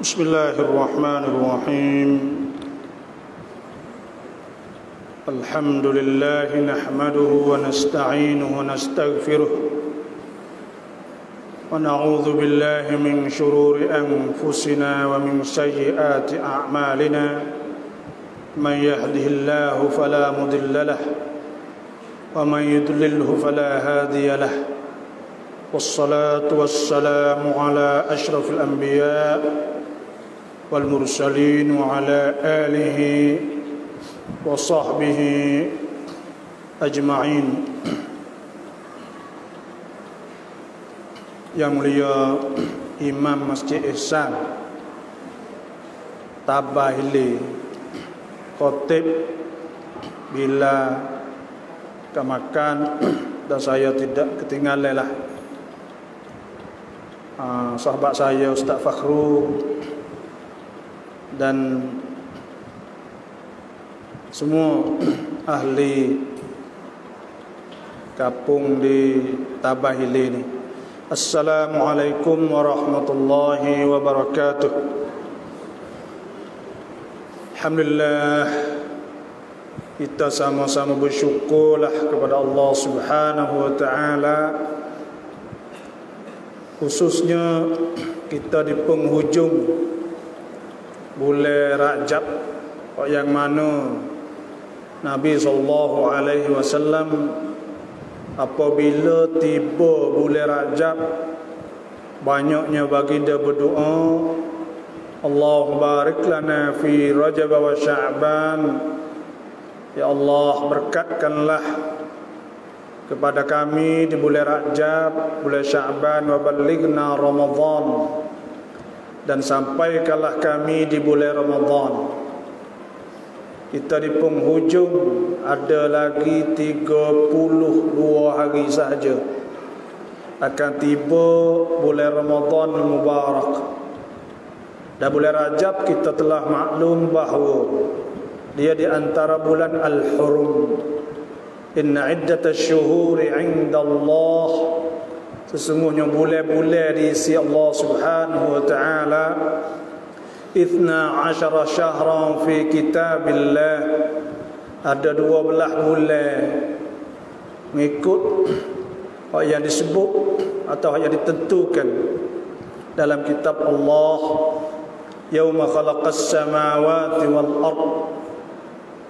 بسم الله الرحمن الرحيم الحمد لله نحمده ونستعينه ونستغفره ونعوذ بالله من شرور أنفسنا ومن سيئات أعمالنا من يهده الله فلا مضل له ومن يضلله فلا هادي له والصلاة والسلام على أشرف الأنبياء والمرسلين وعلى آله وصحبه أجمعين. Yang mulia Imam Masjid Ihsan Tabahili Khotib bila kemakan dan saya tidak ketinggalan lah sahabat saya Ustaz Fakhru dan semua ahli kampung di Tabahili ini. Assalamualaikum warahmatullahi wabarakatuh. Alhamdulillah, kita sama-sama bersyukurlah kepada Allah Subhanahu wa taala, khususnya kita di penghujung bulan Rajab yang mana Nabi SAW apabila tiba bulan Rajab banyaknya baginda berdoa, Allah barik lana fi Rajab wa Sya'ban, ya Allah berkatkanlah kepada kami di bulan Rajab, bulan Sya'ban, wa balighna Ramadan, dan sampaikanlah kami di bulan Ramadan. Kita di penghujung, ada lagi 32 hari sahaja akan tiba bulan Ramadan Mubarak. Dan bulan Rajab kita telah maklum bahawa dia di antara bulan Al-Hurum. Inna iddatash syuhuri 'inda Allah, sesungguhnya bulan-bulan di sisi Allah Subhanahu wa taala 12 syahran fi kitabillah, ada 12 bulan mengikut yang disebut atau yang ditentukan dalam kitab Allah. Yauma khalaqas samawati wal ard,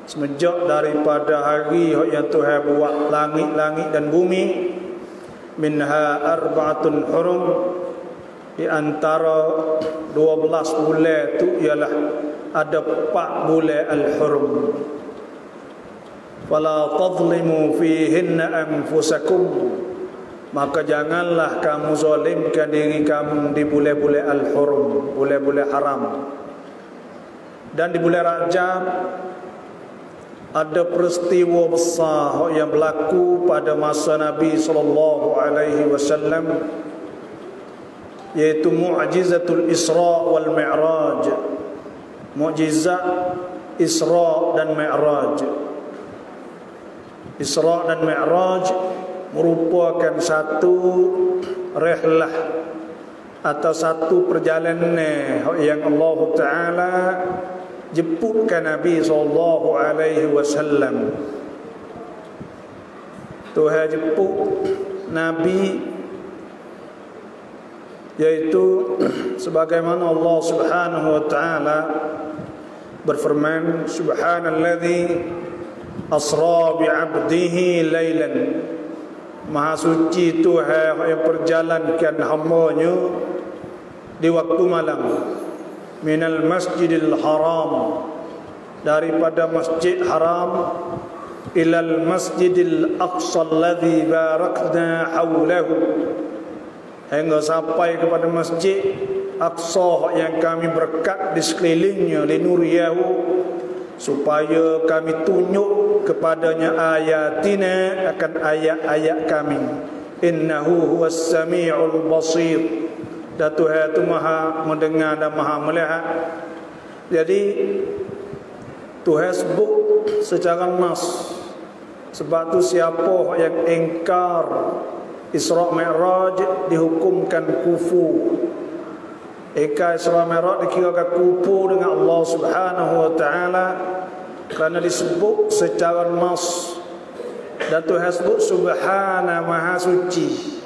semenjak daripada hari yang Tuhan buat langit-langit dan bumi. Minha arba'atun hurum, di antara 12 bulan itu ialah ada 4 bulan al-hurum. Fala tadhlimu fihinna anfusakum, maka janganlah kamu zalimkan diri kamu di bulan-bulan al-hurum, bulan-bulan haram. Dan di bulan Rajab ada peristiwa besar yang berlaku pada masa Nabi SAW, yaitu Mu'jizatul Isra wal Mi'raj, Mu'jizat Isra dan Mi'raj. Isra dan Mi'raj merupakan satu rihlah atau satu perjalanan yang Allah Ta'ala jemputkan Nabi SAW. Tuhan jemput Nabi, yaitu sebagaimana Allah Subhanahu wa taala berfirman, subhanalladzi asra bi'abdihi lailan, maha suci Tuhan yang perjalankan hamba-Nya di waktu malam, minal masjidil haram, daripada masjid haram, ilal masjidil aqsa alladhi barakna hawlahu, hingga sampai kepada masjid Aqsa yang kami berkat di sekelilingnya, linuriyahu, supaya kami tunjuk kepadanya ayatina, akan ayat-ayat kami. Innahu huwas sami'ul basir, dan Tuhan itu maha mendengar dan maha melihat. Jadi Tuhan sebut secara nas, sebab tu siapa yang ingkar Isra Mi'raj dihukumkan kufur. Eka Isra Mi'raj dikirakan kupu dengan Allah Subhanahu wa taala kerana disebut secara nas. Dan Tuhan sebut Subhana Maha Suci.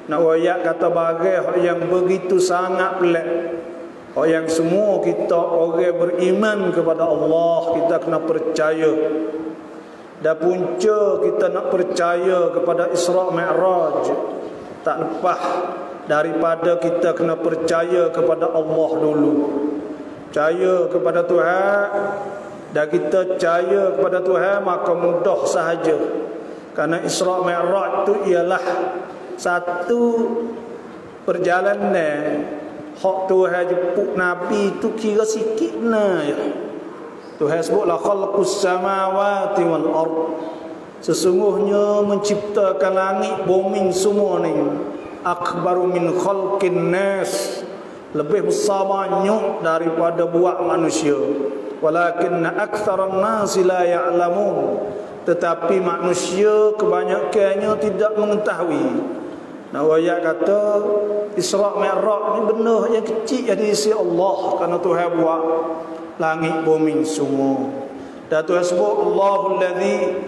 Nak ayat kata bagai yang begitu sangat pelik. Yang semua kita orang beriman kepada Allah, kita kena percaya. Dan punca kita nak percaya kepada Isra Mi'raj tak lepas daripada kita kena percaya kepada Allah dulu. Percaya kepada Tuhan, dan kita percaya kepada Tuhan maka mudah sahaja. Kerana Isra Mi'raj itu ialah satu perjalanan hak Tuhan jemput Nabi itu kira sikit nah ya. Tuhan sebutlah khalqus samawati wal ard. Sesungguhnya menciptakan langit bumi semua ni akbaru min khalqin nas, lebih besar banyak daripada buat manusia. Walakinna aktsaran nas la ya'lamun, tetapi manusia kebanyakannya tidak mengetahui. Nah, ayat kata Isra Mi'raj ni benar yang kecil yang diisi Allah kerana Tuhan buat langit bumi semua. Dan Tuhan sebut Allahul ladzi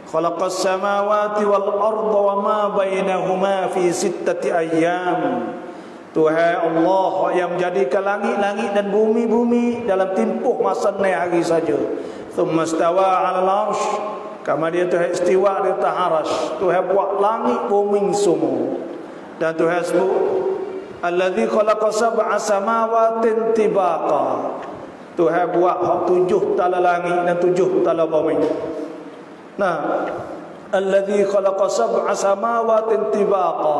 khalaqas samawati wal arda wa ma bainahuma fi sittati ayyam. Tuhan Allah yang menjadikan langit-langit dan bumi-bumi dalam tempoh masa 6 hari saja. Thumma stawa 'alal 'arsy, kemudian Tuhan istiwa di atas arasy. Tuhan buat langit bumi semua. Dan Tuhan sebut alladzi khalaqa sab'a samawatin tibaqa. Tuhan buat 7 tala langit dan 7 tala bumi. Nah, alladzi khalaqa sab'a samawatin tibaqa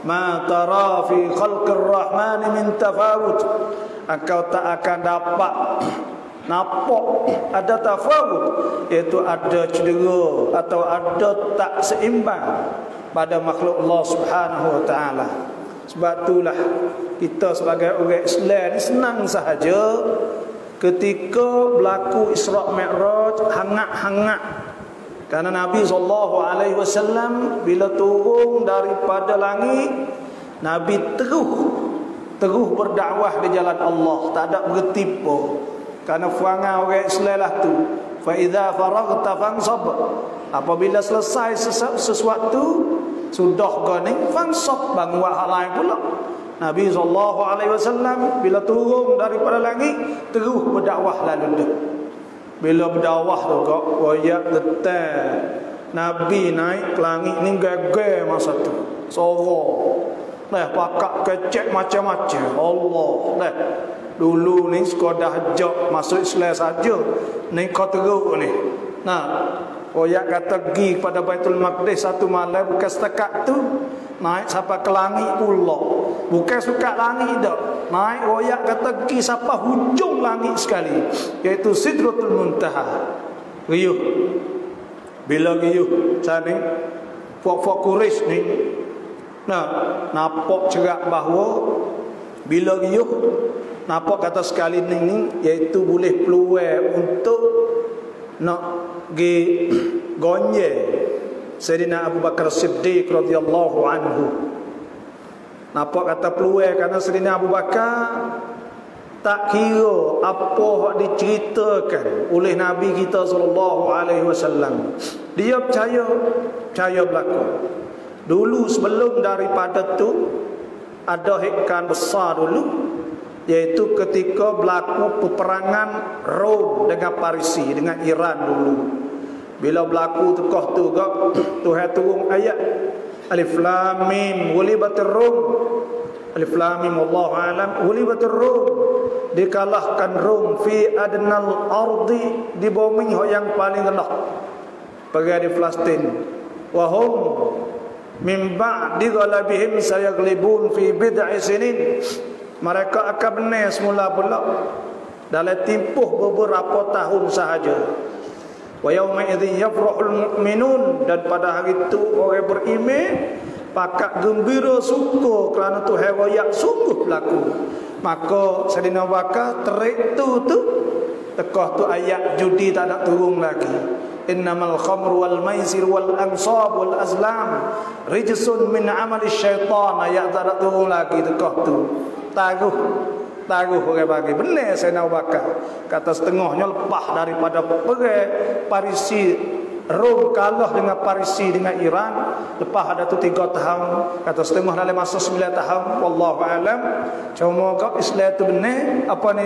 ma tara fi khalqir rahman min tafawut. Engkau tak akan dapat nampak ada tafawut, iaitu ada cedera atau ada tak seimbang pada makhluk Allah Subhanahu wa taala. Sebab itulah kita sebagai orang Islam ni senang sahaja ketika berlaku Isra Mi'raj hangat-hangat. Karena Nabi SAW bila turun daripada langit, Nabi terus berdakwah di jalan Allah, tak ada berhenti pun. Karena perangai orang Islam lah tu, fa idza faraghta fansab, apabila selesai sesuatu sudah ganing fansab, bangun hal lain pula. Nabi SAW bila turun daripada langit terus berdakwah lalu dah. Bila berdakwah tu kok royak detan Nabi naik ke langit ni gagal masa tu. Sorok. Nah, pakak kecek macam-macam. Allah. Nah, dulu ni sekadar hajak masuk Islam saja. Ni kau teruk ni. Nah, royak kata pergi pada Baitul Maqdis satu malam bukan setakat tu, naik sampai ke langit pula. Bukan suka langit dah. Naik royak kata pergi sampai hujung langit sekali, iaitu Sidratul Muntaha. Riuh. Bila riuh sana puak-puak Quraisy ni, nah, nampak cerak bahawa bila riuh nampak kata sekali ni iaitu boleh peluang untuk nak pergi gonye Sayyidina Abu Bakar Siddiq radhiyallahu anhu. Nampak kata peluang kerana Sayyidina Abu Bakar tak kira apa yang diceritakan oleh Nabi kita SAW. Dia percaya berlaku. Dulu sebelum daripada tu ada hikmah besar dulu, iaitu ketika berlaku peperangan Rom dengan Parisi, dengan Iran dulu. Bila berlaku tekah tu Tuhan turun ayat Alif Lam Mim ghulibatir Rum. Alif Lam Mim wallahu alam ghulibatir Rum. Dikalahkan Rom fi adnal ardi, di bumi yang paling rendah. Pergi di Palestin. Wa hum min ba'di ghalabihim sayaglibun fi bid'i sinin. Mereka akan menang semula pula dalam tempoh beberapa tahun sahaja. Wa yauma idzin yafrahul mu'minun, dan pada hari itu orang beriman pakak gembira suka kerana Tuhan royak sungguh berlaku. Maka Sayyidina Abu Bakar terik tu tekah tu ayat judi tak ada turun lagi. Innamal khamru wal maisir wal ansab wal azlam rijsun min amali syaitan, ayat tak ada turun lagi tekah tu. taruh orang bagi. Benar Sayyidina Abu Bakar. Kata setengahnya lepas daripada perang Parisi Rom kalah dengan Parisi dengan Iran. Lepas ada tu 3 tahun. Kata setengah dalam masa 9 tahun. Wallahu alam. Cuma kau Islam tu benar, apa ni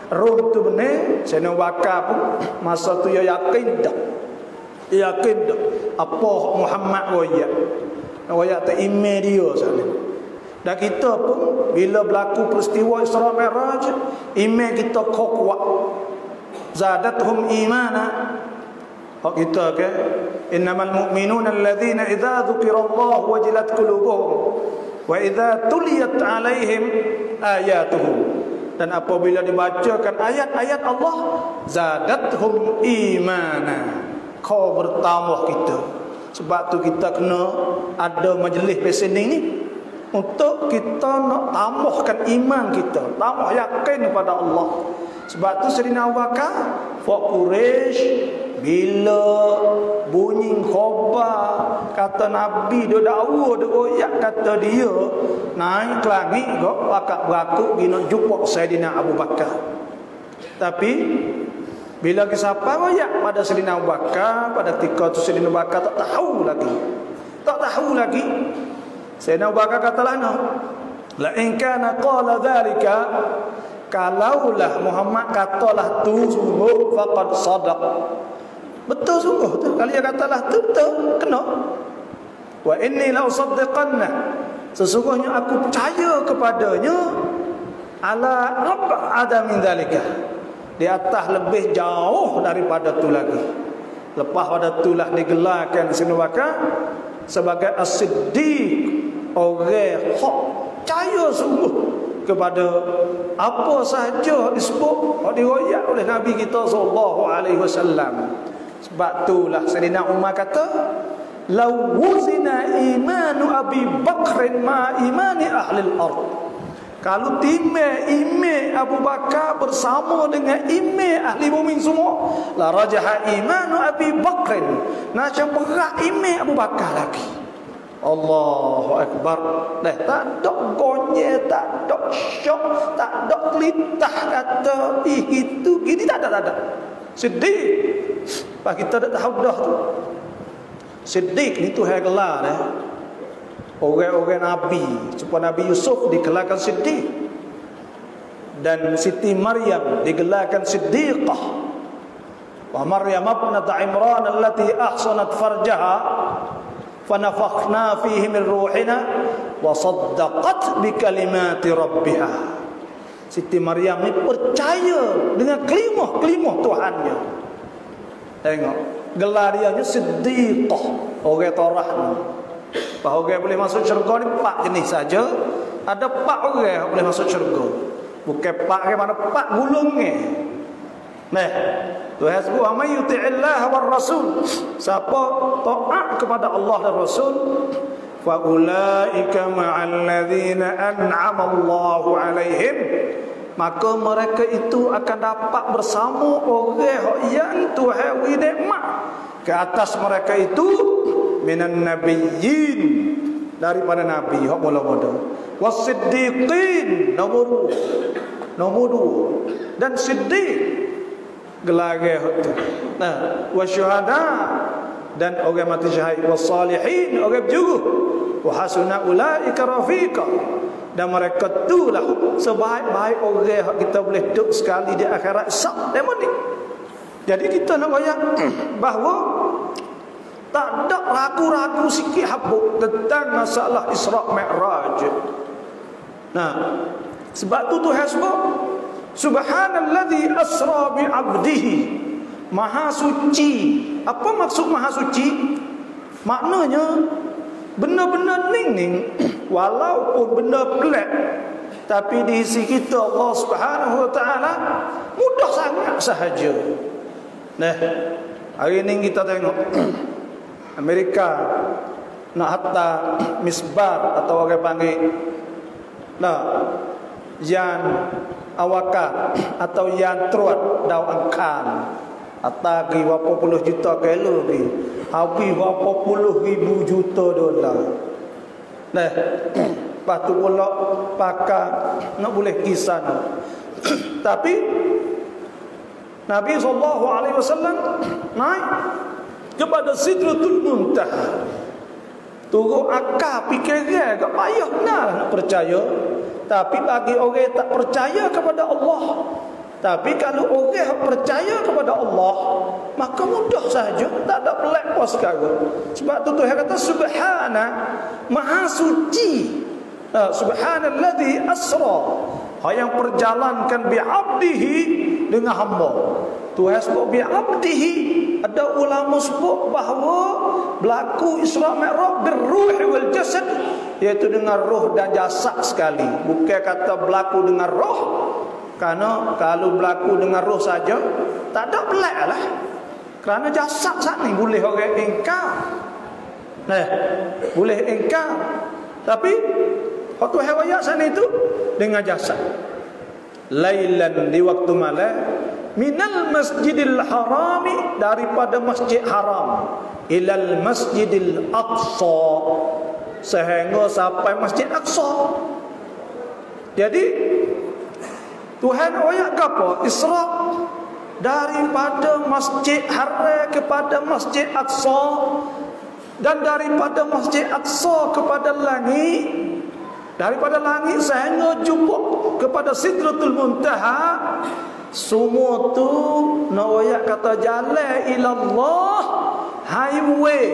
Rom tu benar. Sayyidina Abu Bakar pun masa tu dia yakin dah. Yakin dah apa Muhammad royak tak email dia sana. Dan kita pun bila berlaku peristiwa Isra Mi'raj, iman kita kuat. Zadatuhum imana. Hak kita ke innamal mu'minuna alladhina idza dzukirallahu wajilat qulubuhum wa idza tuliyat 'alaihim ayatuhu. Dan apabila dibacakan ayat-ayat Allah, zadatuhum imana. Kau bertambah kita. Sebab tu kita kena ada majlis pesening ni untuk kita nak tambahkan iman kita, tambah yakin kepada Allah. Sebab tu Sayyidina Abu Bakar Fak Quraisy bila bunyi khabar kata Nabi dia dakwa dia royak kata dia naik ke langit kok pakak berakuk gina jumpa Sayyidina Abu Bakar. Tapi bila kisapa royak pada Sayyidina Abu Bakar, pada ketika tu Sayyidina Abu Bakar tak tahu lagi. Sayyidina Abu Bakar kata lana, la in kana qala dhalika, kalaulah Muhammad katalah tu sungguh faqad sadaq. Betul sungguh tu. Kalau dia katalah tu betul, kena. Wa inni la usaddiqanna. Sesungguhnya aku percaya kepadanya ala ab'ada min dhalika. Di atas lebih jauh daripada tu lagi. Lepas pada itulah digelarkan Sayyidina Abu Bakar sebagai as-siddiq, orang hak percaya sungguh kepada apa sahaja disebut diriwayat oleh Nabi kita sallallahu alaihi wasallam. Sebab itulah Sayyidina Umar kata, "Law wuzina imanu Abi Bakrin ma imani ahli al-ard." Kalau ime Abu Bakar bersama dengan ime ahli bumi semua, la rajaha imanu Abi Bakrin. Macam berat ime Abu Bakar lagi. Allahu Akbar. Dah tak ada gonyet, tak ada syok, tak ada litah kata itu gini, tak ada. Siddiq. Pak kita dah tahu dah tu. Siddiq ni tu hai gelar orang-orang Nabi. Supaya Nabi Yusuf digelarkan Siddiq. Dan Siti Maryam digelarkan Siddiqah. Wa Maryam ibnat Imran allati ahsanat farjaha fanafakhna fihi min ruhina wa saddaqat bi kalimati rabbiha. Siti Maryam ni percaya dengan kelimah Tuhannya. Tengok, gelar dia ni Siddiqah, orang Torah ni. Bahawa orang boleh masuk syurga ni 4 jenis saja. Ada 4 orang yang boleh masuk syurga. Bukan 4 orang mana 4 gulungnya. Nah, Tuhan sebut amay yuti'illah war rasul. Siapa taat kepada Allah dan Rasul, fa ulaika ma'al ladzina an'ama Allahu 'alaihim, maka mereka itu akan dapat bersama orang yang Tuhan beri nikmat ke atas mereka itu, minan nabiyyin, daripada nabi hak mula-mula, wasiddiqin, nombor 2, dan siddiq gelar itu. Nah, wasyuhada, dan orang mati syahid, wasalihin, orang berjuru, wa hasuna ulaika rafiqa, dan mereka itulah sebaik-baik orang yang kita boleh duduk sekali di akhirat sak demo ni. Jadi kita nak bayar bahawa tak ada ragu-ragu sikit habuk tentang masalah Isra Mi'raj. Nah, sebab tu Tuhan sebut subhanalladzi asra bi 'abdihi, maha suci. Apa maksud maha suci? Maknanya benar-benar ning-ning, walaupun benda pelik, tapi di sisi kita Allah Subhanahu wa taala mudah sangat sahaja. Nah, hari ini kita tengok Amerika nak hantar misbar atau orang panggil yang awakan atau yang teruat daun angkan, atau berapa puluh juta kilo ni, habis berapa puluh ribu juta dolar. Nah, lepas tu pula pakar nak boleh kisah. Tapi Nabi SAW naik kepada Sidratul Muntaha. Turun akal fikiran tak payah nak percaya. Tapi bagi orang yang tak percaya kepada Allah, tapi kalau orang percaya kepada Allah, maka mudah saja, tak ada pelik apa sekarang. Sebab tu Tuhan kata subhana, maha suci. Subhanalladzi asra, yang perjalankan bi'abdihi, dengan hamba. Tuhan sebut bi'abdihi. Ada ulama sebut bahawa berlaku Isra Mi'raj birruhi wal jasad, iaitu dengan roh dan jasad sekali. Bukan kata berlaku dengan roh, kerana kalau berlaku dengan roh saja tak ada pelik lah. Kerana jasad saat ni boleh orang ingkar. Boleh ingkar. Tapi waktu hewayat sana itu dengan jasad. Lailan, di waktu malam, minal masjidil harami, daripada masjid haram, ilal masjidil aqsa, sehingga sampai masjid aqsa. Jadi Tuhan ayat apa? Isra daripada masjid haram kepada masjid aqsa, dan daripada masjid aqsa kepada langit, daripada langit sehingga jumpa kepada Sidratul Muntaha. Semua tu nak kata jalan ilallah, highway.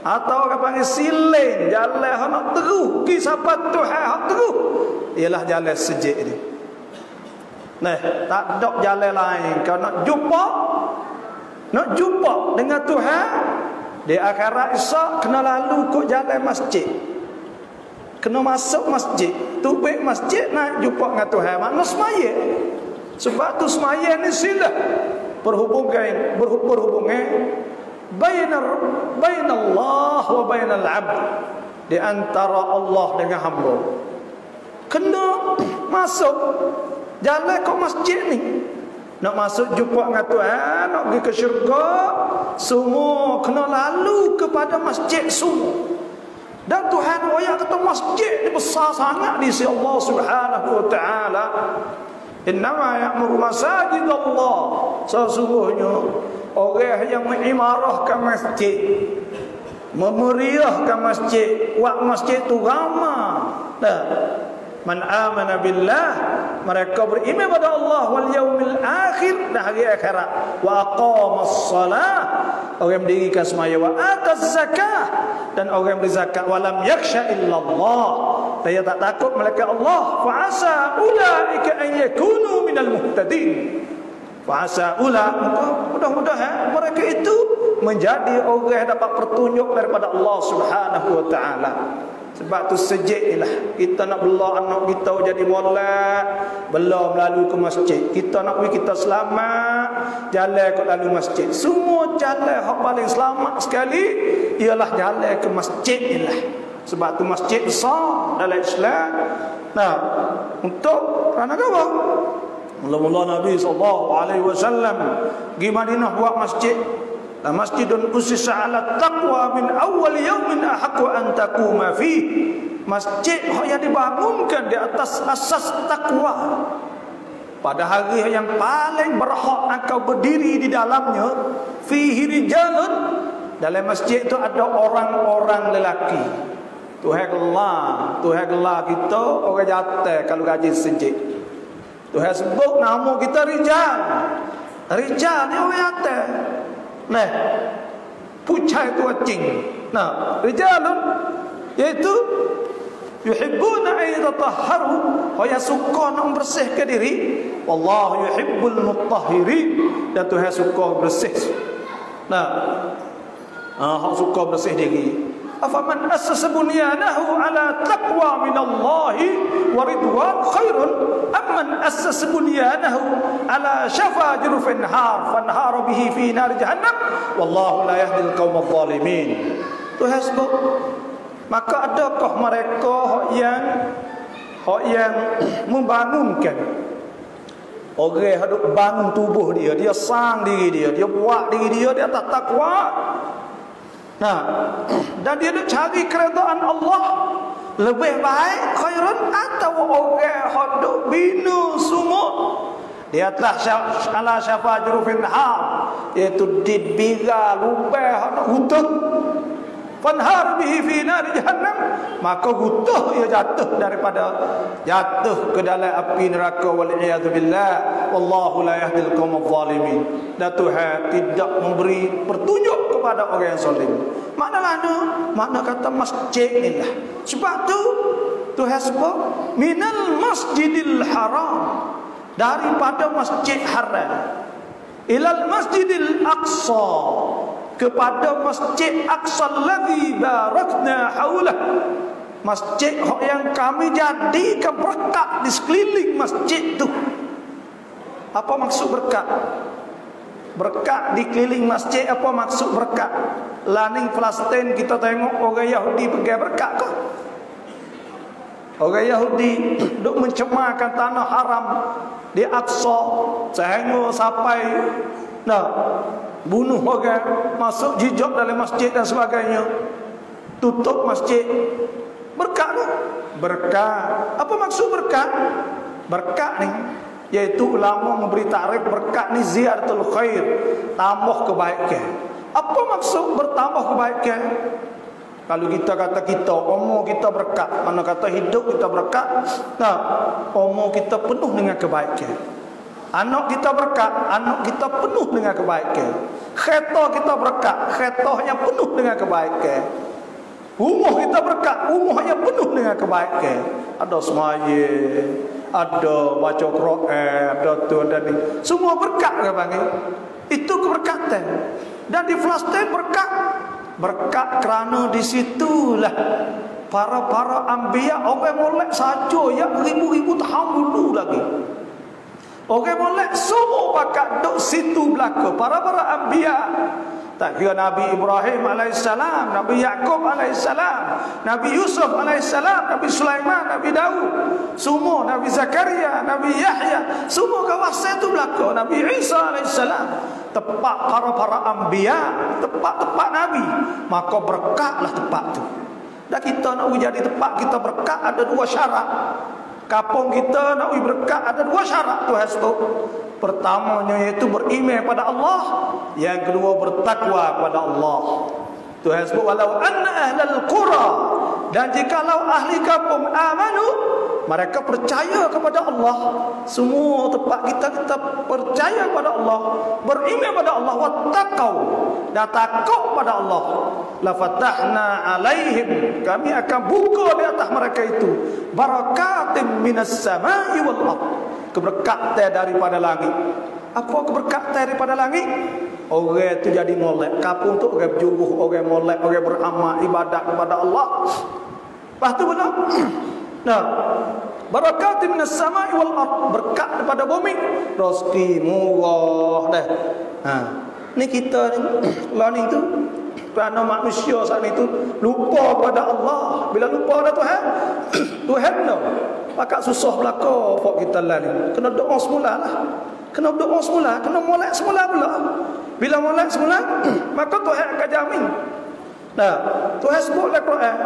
Atau orang panggil silen, jalan nak terus pergi sampai Tuhan hak terus, ialah jalan sejik ni. Tak ada jalan lain. Kalau nak jumpa dengan Tuhan di akhirat esok, kena lalu kok jalan masjid. Kena masuk masjid, tubik masjid nak jumpa dengan Tuhan. Makna semaya. Sebab tu semaya ni silah berhubungan bainallah wa bainal abd, di antara Allah dengan hamba. Kena masuk jalan ke masjid ni. Nak masuk jumpa dengan Tuhan, nak pergi ke syurga, semua kena lalu kepada masjid semua. Dan Tuhan ayat kata masjid ni besar sangat di sisi Allah Subhanahu wa taala. Innama ya'muru masajid Allah, sesungguhnya orang yang mengimarahkan masjid, memeriahkan masjid, buat masjid tu ramah. Man amana billah, mereka beriman pada Allah wal yaumil akhir, dan hari akhirat. Wa aqamas salah, orang yang mendirikan semaya. Wa ataz zakah, dan orang yang berzakat. Wa lam yakhsha illallah, dia tak takut malaikat Allah. Fa asa ulaika an yakunu minal muhtadin. Fa asa mudah-mudahan mereka itu menjadi orang yang dapat petunjuk daripada Allah Subhanahu wa taala. Sebab tu sejik lah kita nak bela anak kita jadi molek, bela melalui ke masjid. Kita nak pergi, kita selamat, jalan ke lalu masjid. Semua jalan yang paling selamat sekali ialah jalan ke masjid ni lah. Sebab tu masjid besar dalam Islam. Untuk kerana apa? Mula-mula Nabi SAW pergi Madinah buat masjid. Masjidun usisa ala taqwa min awal yaumin ahaqqu an taquma fi. Masjid yang dibangunkan di atas asas takwa, pada hari yang paling berhak engkau berdiri di dalamnya. Fihi rijalun, dalam masjid itu ada orang-orang lelaki. Tuhan gelar kita orang jatuh kalau gaji sejik. Tuhan sebut nama kita rijal. Rijal ni orang jatuh. Pucai tu acing. Rijalun, iaitu yuhibbuna ayyatatahharu, yang suka nak membersihkan diri. Wallahu yuhibbul mutahhirin, dan Tuhan suka bersih. Hak suka bersih diri. Afaman assasa bunyanahu ala taqwa minallahi wa ridwan khairun amman assasa bunyanahu ala shafa jurfin fanhara bihi fi nar jahannam wallahu la yahdi al-qaumadh dhalimin. Tuhan sebut, maka adakah mereka yang membangunkan orang hadap bangun tubuh dia sang diri dia buat diri dia atas takwa. Dan dia nak cari keredaan Allah, lebih baik khairun atau orang hodok bina sumur di atas ala syafa jurufin har, iaitu dibira lubang hutut fanhar bihi fi nar jahannam, maka hutuh ia jatuh ke dalam api neraka wal iyad billah. Wallahu la yahdil qaumaz zalimin. Dan Tuhan tidak memberi petunjuk kepada orang yang zalim. Makna kata masjid ni lah. Sebab tu Tuhan sebut minal masjidil haram, daripada masjid haram ilal masjidil aqsa, kepada masjid aqsa alladhi barakna haulah, masjid yang kami jadikan berkat di sekeliling masjid tu. Apa maksud berkat? Berkat di keliling masjid, apa maksud berkat? Laning Palestin kita tengok orang Yahudi pergi berkat kok. Orang Yahudi duk mencemarkan tanah haram di Aqsa sehingga sampai bunuh orang, masuk jejak dalam masjid dan sebagainya, tutup masjid. Berkat tu? Berkat. Apa maksud berkat? Berkat ni iaitu ulama memberi takrif berkat ni ziyadatul khair, tambah kebaikan. Apa maksud bertambah kebaikan? Kalau kita kata kita umur kita berkat, mana kata hidup kita berkat, umur kita penuh dengan kebaikan. Anak kita berkat, anak kita penuh dengan kebaikan. Kereta kita berkat, keretanya penuh dengan kebaikan. Rumah kita berkat, rumahnya penuh dengan kebaikan. Ada semaya, ada baca Quran, ada tu, ada ni. Semua berkat ke panggil. Itu keberkatan. Dan di Palestin berkat kerana di situlah para anbiya orang molek saja yang ribu-ribu tahun dulu lagi. Orang molek semua pakat duk situ belaka. Para anbiya, tak kira Nabi Ibrahim alaihissalam, Nabi Yaqub alaihissalam, Nabi Yusuf alaihissalam, Nabi Sulaiman, Nabi Daud, semua Nabi Zakaria, Nabi Yahya, semua kawasan itu belaka. Nabi Isa alaihissalam, tepat para anbiya, tepat Nabi, maka berkatlah tepat tu. Dan kita nak jadi tepat kita berkat ada dua syarat. Kampung kita nak berkat ada dua syarat Tuhan sebut. Pertamanya iaitu beriman pada Allah, yang kedua bertakwa kepada Allah. Tuhan sebut walau anna ahlal qura, dan jikalau ahli kampung amanu, mereka percaya kepada Allah. Semua tempat kita percaya kepada Allah, beriman pada Allah, wattaqau, dan takut pada Allah, la fatahna alaihim, kami akan buka di atas mereka itu barakatim minas samai wal ard, keberkatan daripada langit. Apa keberkatan daripada langit? Orang itu jadi molek. Kampung tu orang berjuruh, orang molek, orang beramal ibadat kepada Allah. Lepas tu benar. Barakatim minas samai wal ard, berkat daripada bumi, rezeki murah dah. Ni kita ni lain tu kerana manusia saat itu lupa pada Allah. Bila lupa pada Tuhan, Tuhan no, pakak susah belaka pok kita lain. Kena doa semula lah. Kena doa semula, kena molek semula pula. Bila molek semula, maka Tuhan akan jamin. Tuhan sebut dalam Quran,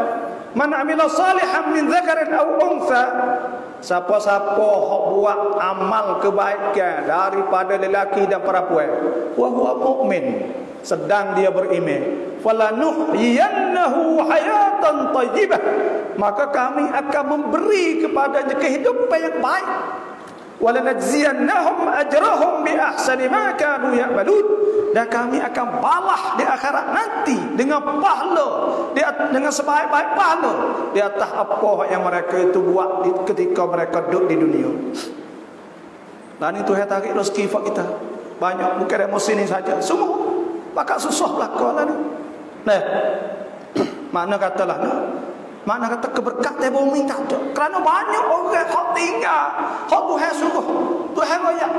man amila salihan min dzakarin aw untha, siapa-siapa hok buat amal kebaikan daripada lelaki dan perempuan, wa huwa mukmin, sedang dia beriman, falanuhyiyannahu hayatan thayyibah, maka kami akan memberi kepadanya kehidupan yang baik, walanajziyannahum ajrahum bi ahsani ma kanu ya'malun, dan kami akan balas di akhirat nanti dengan pahala, dengan sebaik-baik pahala di atas apa yang mereka itu buat ketika mereka duduk di dunia. Dan itu yang tarik rezeki kita banyak, bukan emosi ini saja, semua pakak susah belaka lah ni. Makna katalah makna kata keberkatan bumi tak ada, kerana banyak orang hak tinggal hak Tuhan suruh, Tuhan royak.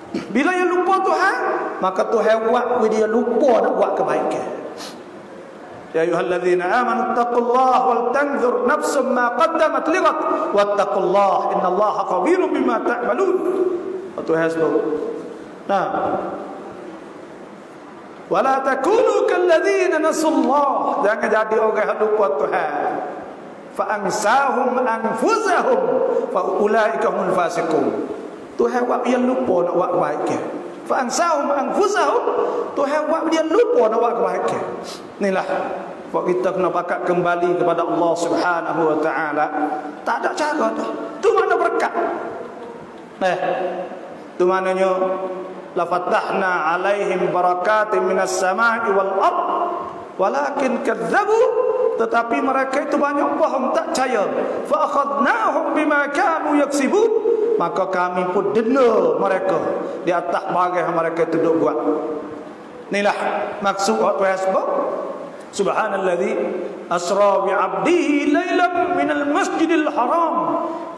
Bila dia lupa Tuhan, maka Tuhan buat dia lupa nak buat kebaikan. Ya ayyuhallazina amanu taqullaha wal tanzur nafsum ma qaddamat lighad wattaqullaha innallaha khabirun bima ta'malun. Tuhan sebut, wala takunu kal ladzina nasullah, jangan jadi orang yang lupa Tuhan. Fa ansahum anfusahum fa ulaika humul fasiqun. Tuhan buat dia lupa nak buat kebaikan. Fa ansahum anfusahum, Tuhan buat dia lupa nak buat kebaikan. Inilah buat kita kena pakat kembali kepada Allah Subhanahu wa taala. Tak ada cara dah. Tu mana berkat. Tu maknanya la fatahna alaihim barakatin minas samai wal ard walakin kadzabu, tetapi mereka itu banyak bohong, tak percaya. Fa akhadnahum bima kanu yaksibun, maka kami pun denda mereka di atas barang yang mereka itu duk buat. Inilah maksud Tuhan sebut subhanalladzi asra bi 'abdihi lailan minal masjidil haram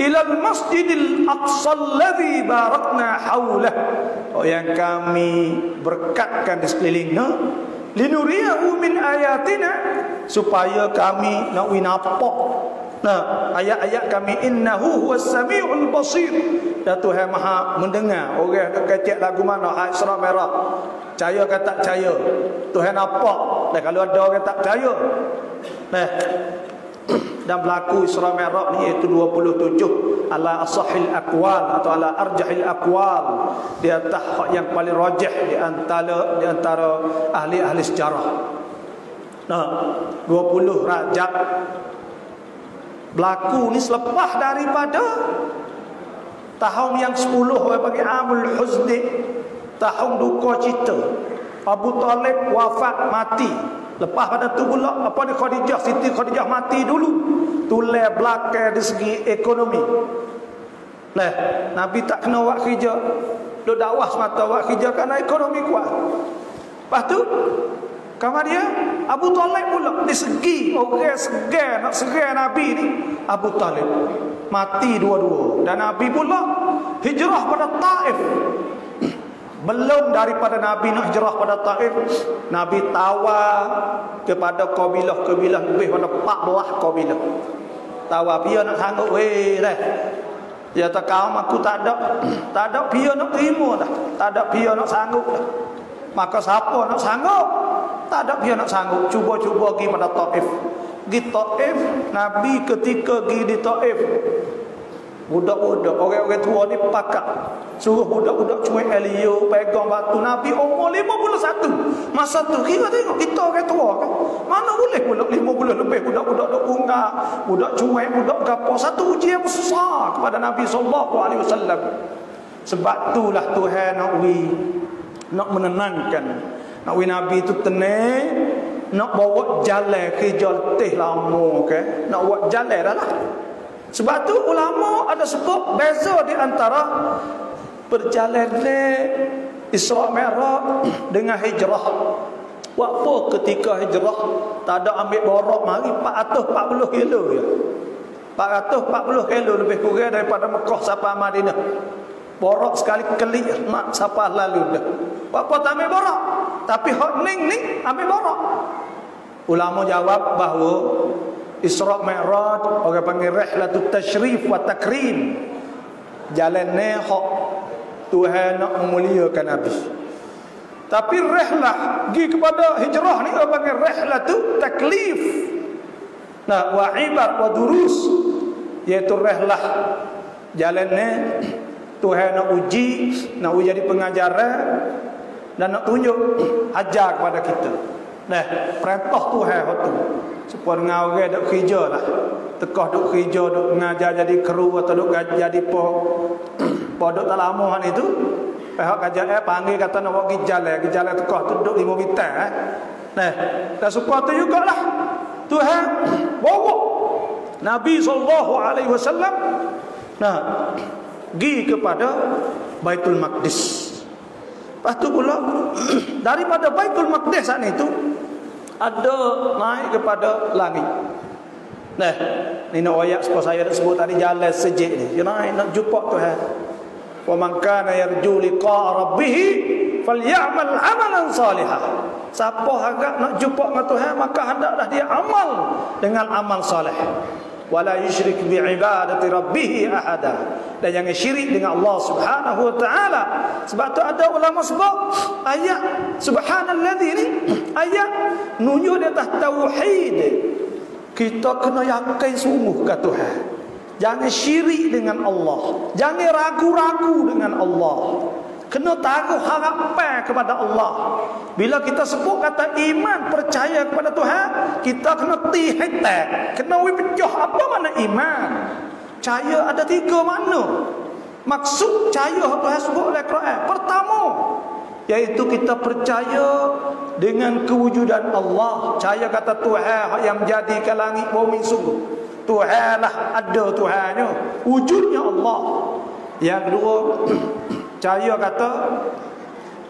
ila al masjidil aqsa alladzi barakna haulah, yang kami berkatkan di sekelilingnya, linuriyahu min ayatina, supaya kami nak nampak ayat-ayat kami, innahu huwas samiul basir, dan Tuhan Maha mendengar. Orang nak kecek lagu mana ayat Isra Mi'raj, percaya ke tak percaya, Tuhan nampak. Dan kalau ada orang tak percaya, dan berlaku Isra Mi'raj ni iaitu 27 ala asahil aqwal atau ala arjahil aqwal, di atas hak yang paling rajih di antara ahli-ahli sejarah. 20 Rajab berlaku ni selepas daripada tahun yang 10 orang panggil Amul Huzni, tahun duka cita. Abu Talib wafat, mati. Lepas pada tu pula apa ni, Khadijah, Siti Khadijah mati dulu. Tulai belakang dari segi ekonomi. Nabi tak kena buat kerja, duk dakwah semata buat kerja kerana ekonomi kuat. Lepas tu kemudian Abu Talib pula di segi orang segan, nak segan Nabi ni, Abu Talib mati dua-dua. Dan Nabi pula hijrah pada Taif. Belum daripada Nabi nak hijrah pada Taif, Nabi tawar kepada kabilah-kabilah lebih pada 14 kabilah. Tawar, dia nak sanggup dah. Dia kata kaum aku tak ada dia nak terima dah. Tak ada dia nak sanggup dah. Maka siapa nak sanggup? Tak ada dia nak sanggup. Cuba-cuba pergi pada Taif. Pergi Taif, Nabi ketika pergi di Taif, budak-budak, orang-orang tua ni pakat suruh budak-budak cuek Elio pegang batu. Nabi umur 51. Masa tu kira tengok kita orang tua kan, mana boleh pula 50 lebih budak-budak duk bunga, budak cuek, budak gapo. Satu ujian besar kepada Nabi SAW. Sebab itulah Tuhan nak menenangkan, nak Nabi itu tenang, nak bawa jalan kerja letih lama ke, nak buat jalan dah lah. Sebab tu ulama ada sebut beza di antara perjalanan Isra Mi'raj dengan hijrah. Waktu ketika hijrah tak ada ambil borak mari 440 kilo ya. 440 kilo lebih kurang daripada Mekah sampai Madinah. Borak sekali kelik nak siapa lalu dah. Apa tak ambil borak? Tapi hak ning ambil borak. Ulama jawab bahawa Isra Mi'raj orang panggil rihlatut tasyrif wa takrim. Jalannya hak Tuhan nak memuliakan Nabi. Tapi rihlah pergi kepada hijrah ni orang panggil rihlatut taklif. Wa ibar wa durus, iaitu rihlah jalannya Tuhan nak uji jadi pengajaran dan nak tunjuk ajar kepada kita. Perintah Tuhan tu supaya dengan orang duk kerja lah, tekah duk kerja, duk mengajar jadi kru atau duk jadi podok tak lama itu, pihak kajian panggil kata nak pergi jalan tekah tu duk 5 meter dan supaya tu jugalah Tuhan bawa Nabi SAW pergi kepada Baitul Maqdis. Lepas tu pula daripada Baitul Maqdis saat itu ada naik kepada langit. Ni nak ayat seperti saya dah sebut tadi, jalan sejik ni. Dia naik nak jumpa Tuhan. Wa man kana yarju liqa'a rabbih falyamal 'amalan salihan. Siapa harap nak jumpa dengan Tuhan, maka hendaklah dia amal dengan amal soleh. wala yusyrik bi'ibadati rabbih ahada. Dan jangan syirik dengan Allah Subhanahu wa taala. Sebab tu ada ulama sebut ayat subhanalladzi ni ayat nunjuk di atas tauhid. Kita kena yakin sungguh ke Tuhan. Jangan syirik dengan Allah. Jangan ragu-ragu dengan Allah. Kena taruh harapan kepada Allah. Bila kita sebut kata iman, percaya kepada Tuhan, kita kena tihitak. Kena pecah apa mana iman. Percaya ada 3 makna. Maksud percaya Tuhan sebut oleh Quran. Pertama, iaitu kita percaya dengan kewujudan Allah. Percaya kata Tuhan yang menjadikan langit bumi sungguh. Tuhan lah, ada Tuhannya. Wujudnya Allah. Yang kedua, percaya kata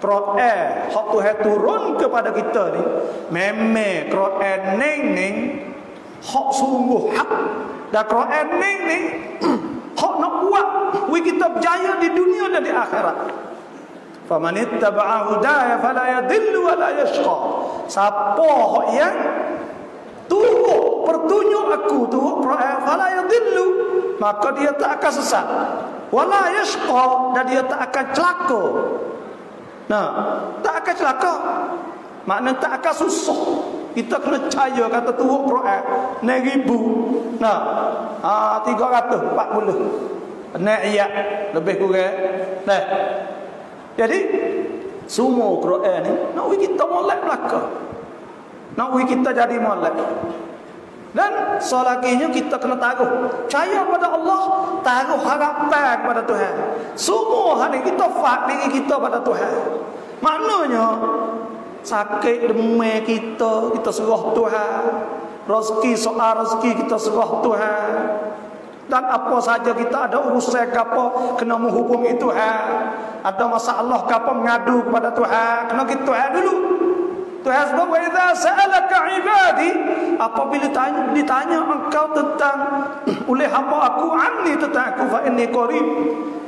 Quran hak Tuhan turun kepada kita ni memang Quran ning hak sungguh hak. Dan Quran ning hak nak buat we kita berjaya di dunia dan di akhirat. Faman ittaba'a hudaya fala yadhillu wa la yashqa. Siapa hak yang turut pertunjuk aku turut Quran fala yadhillu, maka dia tak akan sesat. Wala yashqa, dan dia tak akan celaka. Nah, tak akan celaka. Maknanya tak akan susah. Kita kena percaya kata turut Quran 6,000. Nah, 340. Naik ayat lebih kurang. Nah. Jadi semua Quran ni nak kita molek belaka. Nak kita jadi molek. Dan selakinya kita kena taruh percaya pada Allah, taruh harapan kepada Tuhan. Semua hari kita fak diri kita pada Tuhan. Maknanya sakit demam kita serah Tuhan. Rezeki soal rezeki kita serah Tuhan. Dan apa saja kita ada urusan apa kena menghubungi Tuhan. Ada masalah apa mengadu kepada Tuhan, kena kita Tuhan dulu. Tuhan sebut wa idza sa'alaka ibadi, apabila ditanya engkau tentang oleh hamba aku anni tentang aku fa inni qarib,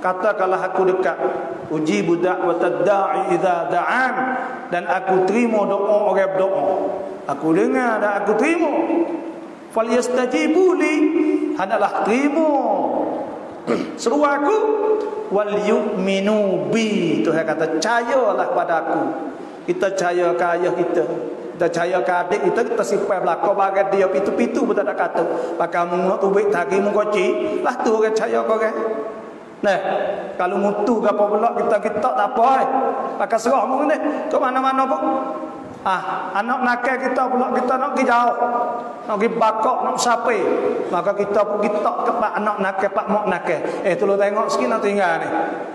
katakanlah aku dekat. Ujibu da'watad da'i idza da'an, dan aku terima doa orang berdoa. Aku dengar dan aku terima. Falyastajibu li, hendaklah terima seru aku. Wal yu'minu bi, Tuhan kata percayalah pada aku. Kita percaya ke ayah kita, kita percaya ke adik kita, kita simpan belakang bagai dia pitu-pitu pun tak ada kata. Pakai nak tubik tagi mukoci, lah tu orang percaya kau kan. Nah, kalau mutu ke apa pula kita tak apa pakai serah mu ni ke mana-mana pun. Anak nakal kita pula kita nak pergi jauh, nak pergi bakok, nak sapai, maka kita pun kita ke pak anak nakal, pak mak nakal. Tolong tengok sikit nak tinggal ni.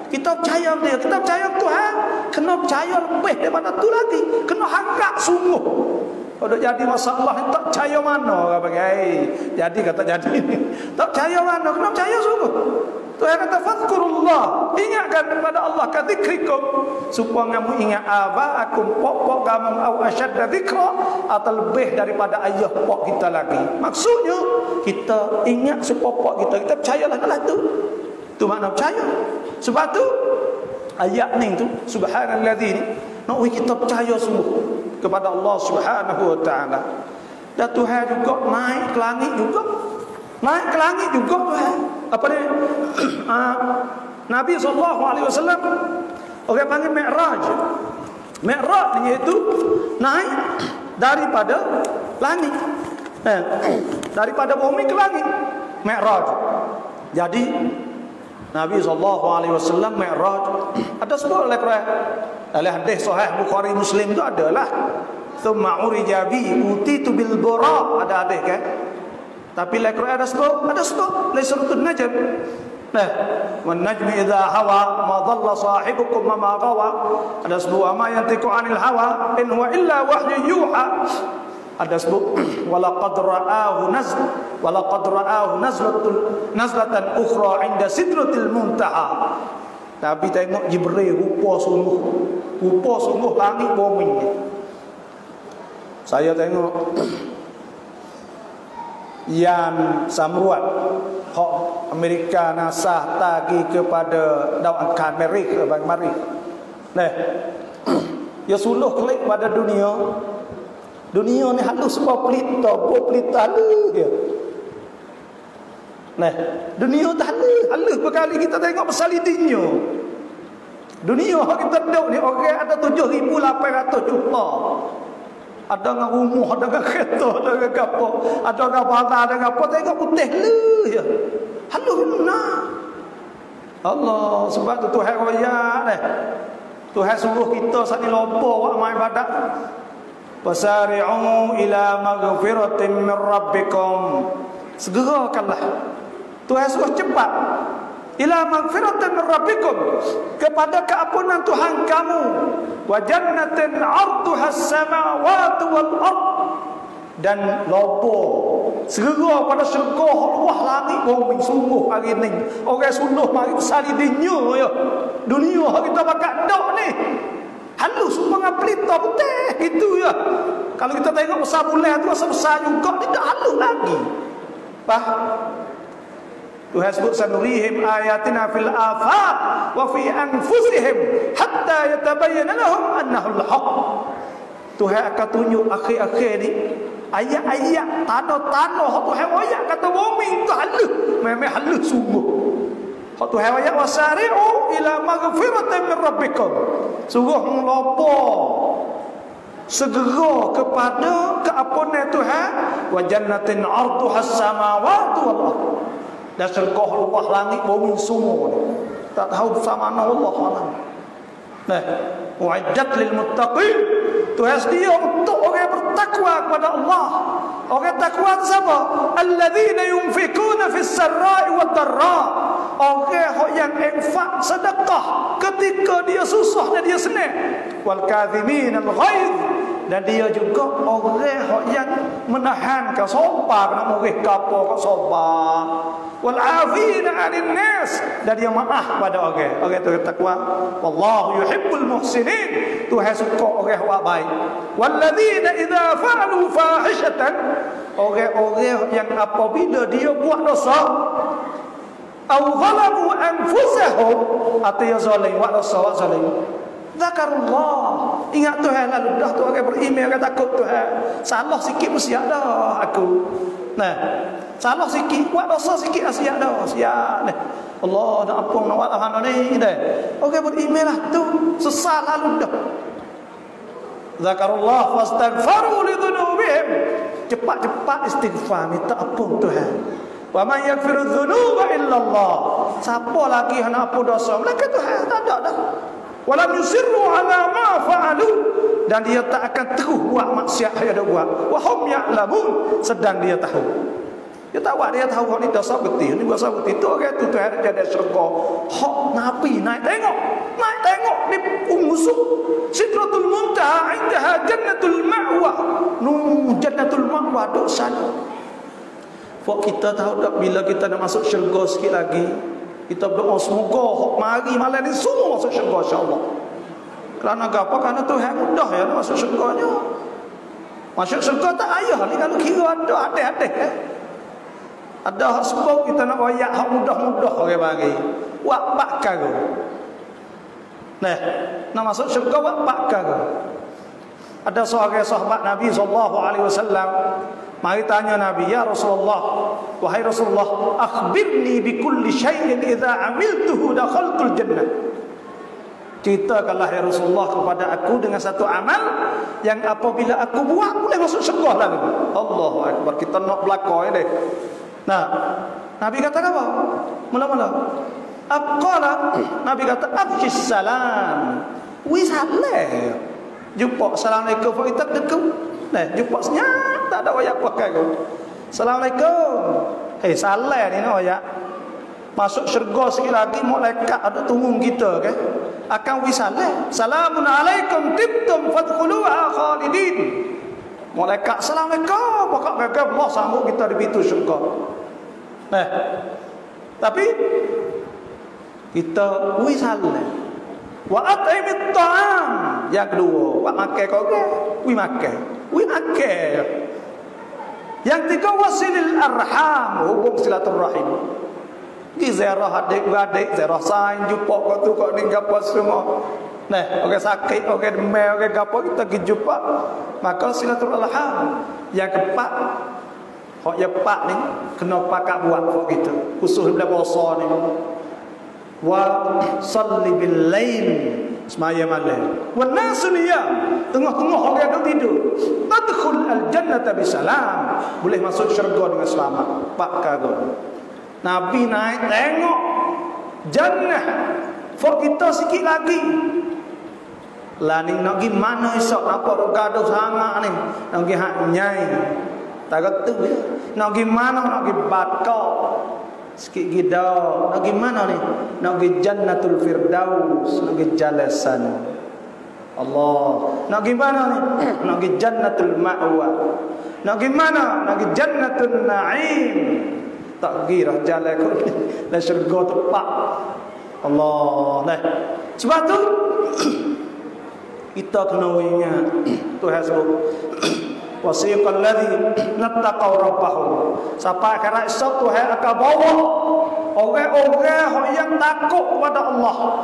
Kita percaya dia, kita percaya Tuhan, kena percaya lebih daripada tu lagi, kena harap sungguh. Kalau jadi masalah ni tak percaya mana orang bagai. Jadi kata jadi ni. Tak percaya mana, kena percaya sungguh. Tuhan kata fadhkurullah, ingatkan kepada Allah ka dzikrikum, supaya kamu ingat abaakum pok-pok kamu au asyadda dzikra, atau lebih daripada ayah pok kita lagi. Maksudnya kita ingat sepopok kita percayalah dalam tu. Tu makna percaya. Sebab tu ayat ni tu subhanalladzi ni nak kita percaya sungguh kepada Allah Subhanahu wa taala. Dan Tuhan juga naik ke langit juga. Naik ke langit juga Tuhan. Apa dia? Nabi SAW orang panggil Mi'raj. Mi'raj iaitu naik daripada langit. Daripada bumi ke langit. Mi'raj. Jadi Nabi SAW Mi'raj ada sebut oleh Quran. Dalam hadis sahih Bukhari Muslim itu adalah thumma urija bi utitu bil buraq, ada hadis kan. Tapi dalam Quran ada sebut dalam surah An-Najm. Nah, wan najmi idza hawa ma dhalla sahibukum ma ghawa. Ada sebut ma yantiqu anil hawa in huwa illa wahyu yuha. Ada sebut walaqad ra'ahu nazlatan ukhra 'inda sidratil muntaha. Tapi tengok Jibril rupa sungguh langit bumi. Saya tengok yang Samruat hak Amerika NASA tagi kepada dakwah Amerika bang mari. Nah, ya suluh klik pada dunia. Dunia ni halus sebab pelita halus dia. Nah, dunia tak halus berkali kita tengok pasal dunia. Dunia kita duduk ni orang ada 7,800 juta. Ada dengan rumah, ada dengan kereta, ada dengan kapal, ada dengan pantai, ada dengan apa. Tengok putih lu je. Halus benar. Allah, sebab tu Tuhan royak ni. Tuhan suruh kita saat ni lupa buat amal ibadat. Fasari'u ila maghfiratin min rabbikum. Segerakanlah. Tuhan suruh cepat. Ila maghfiratin min rabbikum, kepada keampunan Tuhan kamu. Wa jannatin 'arduha as-samawati wal ard, dan lopo segera pada syurga luah langit bumi. Sungguh hari ni orang suluh mari besar dunia ya. Dunia kita bakal dak ni halus dengan pelita putih gitu ya. Kalau kita tengok besar bulan tu besar juga, tidak halus lagi. Faham? Tuhan sebut sanurihim ayatina fil afaq wa fi anfusihim hatta yatabayyana lahum annahu al-haq. Tuhan akan tunjuk akhir-akhir ni ayat-ayat tanah-tanah hak Tuhan ayat kata bumi tu halus, memang halus sungguh. Hak Tuhan ayat wasari'u ila maghfiratin min rabbikum, suruh melopo segera kepada keampunan Tuhan. Wa jannatin 'arduha as-samawati wal ard, dan syurga luah langit bumi semua ni. Tak tahu sama mana Allah alam. Nah, uiddat lil muttaqin, Tuhan sedia untuk orang bertakwa kepada Allah. Orang takwa itu siapa? Alladzina yunfikuna fis sarra'i wad dharra, orang yang infak sedekah ketika dia susah dan dia senang. Wal kadhimin al ghaidh, dan dia juga orang yang menahan ke sabar, nak murih kapal ke sabar. Wal afina 'anil nas, dan dia maaf pada orang. Orang itu takwa. Wallahu yuhibbul muhsinin, Tuhan suka orang yang baik. Walladzina idza fa'alu fahishatan, orang-orang yang apabila dia buat dosa, aw zalamu anfusahum, atau yang zalim, buat dosa, buat zalim, zakarullah, ingat Tuhan lalu dah tu orang beriman, orang takut Tuhan. Salah sikit mesti ada aku. Nah, salah sikit, buat dosa sikit siap dah, siap dah. Allah nak ampun nak buat hal ni dah. Orang beriman lah tu, sesal lalu dah. Zakarullah fastaghfaru li dhunubihim, cepat-cepat istighfar minta ampun Tuhan. Wa man yaghfiru dzunuba illa Allah, siapa lagi yang nak ampun dosa melainkan Tuhan? Tak ada dah. Walam yusirru ala ma fa'alu, dan dia tak akan terus buat maksiat yang dia buat. Wa hum ya'lamun, sedang dia tahu. Dia tahu, dia tahu hak ni dosa betul, ni dosa betul. Itu orang tu Tuhan jadi syurga. Hak Nabi naik tengok di musuh Sidratul Muntaha, indaha jannatul ma'wa. Jannatul ma'wa duk sana. Fak kita tahu tak, bila kita nak masuk syurga sikit lagi, kita berdoa semoga mari malam ni semua masuk syurga insya-Allah. Kerana apa? Kerana Tuhan mudah ya masuk syurganya. Masuk syurga tak ayah ni kalau kira ada adik-adik ada hak sebab kita nak royak hak mudah-mudah orang bagi. Buat bakar. Nah, nak masuk syurga buat bakar. Ada seorang sahabat Nabi SAW, mari tanya Nabi, ya Rasulullah, wahai Rasulullah, akhbirni bi kulli syai'in idza amiltuhu dakhaltul jannah. Ceritakanlah ya Rasulullah kepada aku dengan satu amal yang apabila aku buat boleh masuk syurga lagi. Allahu akbar, kita nak belakang ni. Nah, Nabi kata apa? Mula-mula aqala, Nabi kata afshis salam. Wi salam. Jumpa assalamualaikum kita dekat. Nah, jumpa senyap tak ada wayak pakai kau. Assalamualaikum. Salam ni wayak. Masuk syurga sekali lagi malaikat ada tunggu kita kan. Akan wi salam. Salamun alaikum tibtum fadkhuluha khalidin. Malaikat assalamualaikum, pakak mereka Allah sambut kita di pintu syurga. Nah, tapi kita wi salam. Wa at'imit ta'am, yang kedua, wa makan kau ke? Wi makan. Yang tiga wasilil arham, hubung silaturahim. Di ziarah adik-beradik, ziarah sain, jumpa kau tu kau ni gapo semua. Nah, orang sakit, orang demam, orang gapo kita pergi jumpa, maka silaturahim. Yang keempat, Hak ya pak ni kena pakak buat hak kita. Khusus bila puasa ni. Wa salli bil lail, semaya malam. Wa nasu niyam, tengah-tengah orang duduk tidur. Tadkhul al jannata bisalam, boleh masuk syurga dengan selamat. Pak kagum. Nabi naik tengok jannah. Fak kita sikit lagi. Lah ni nak pergi mana esok nampak gaduh sangat ni. Nak pergi hak nyai. Tak kata dia. Nak pergi mana, nak pergi bakar. Sikit gida. Nak pergi mana ni? Nak pergi Jannatul Firdaus. Nak pergi jalan sana. Allah. Nak pergi mana ni? Nak pergi Jannatul Ma'wa. Nak pergi mana? Nak pergi Jannatul Na'im. Tak pergi dah jalan kau ni. Dan syurga tepat. Allah. Nah. Sebab tu kita kena ingat Tuhan sebut wasiqal ladzi nattaqaw rabbahum, sampai akhirat esok Tuhan akan bawa orang-orang yang takut kepada Allah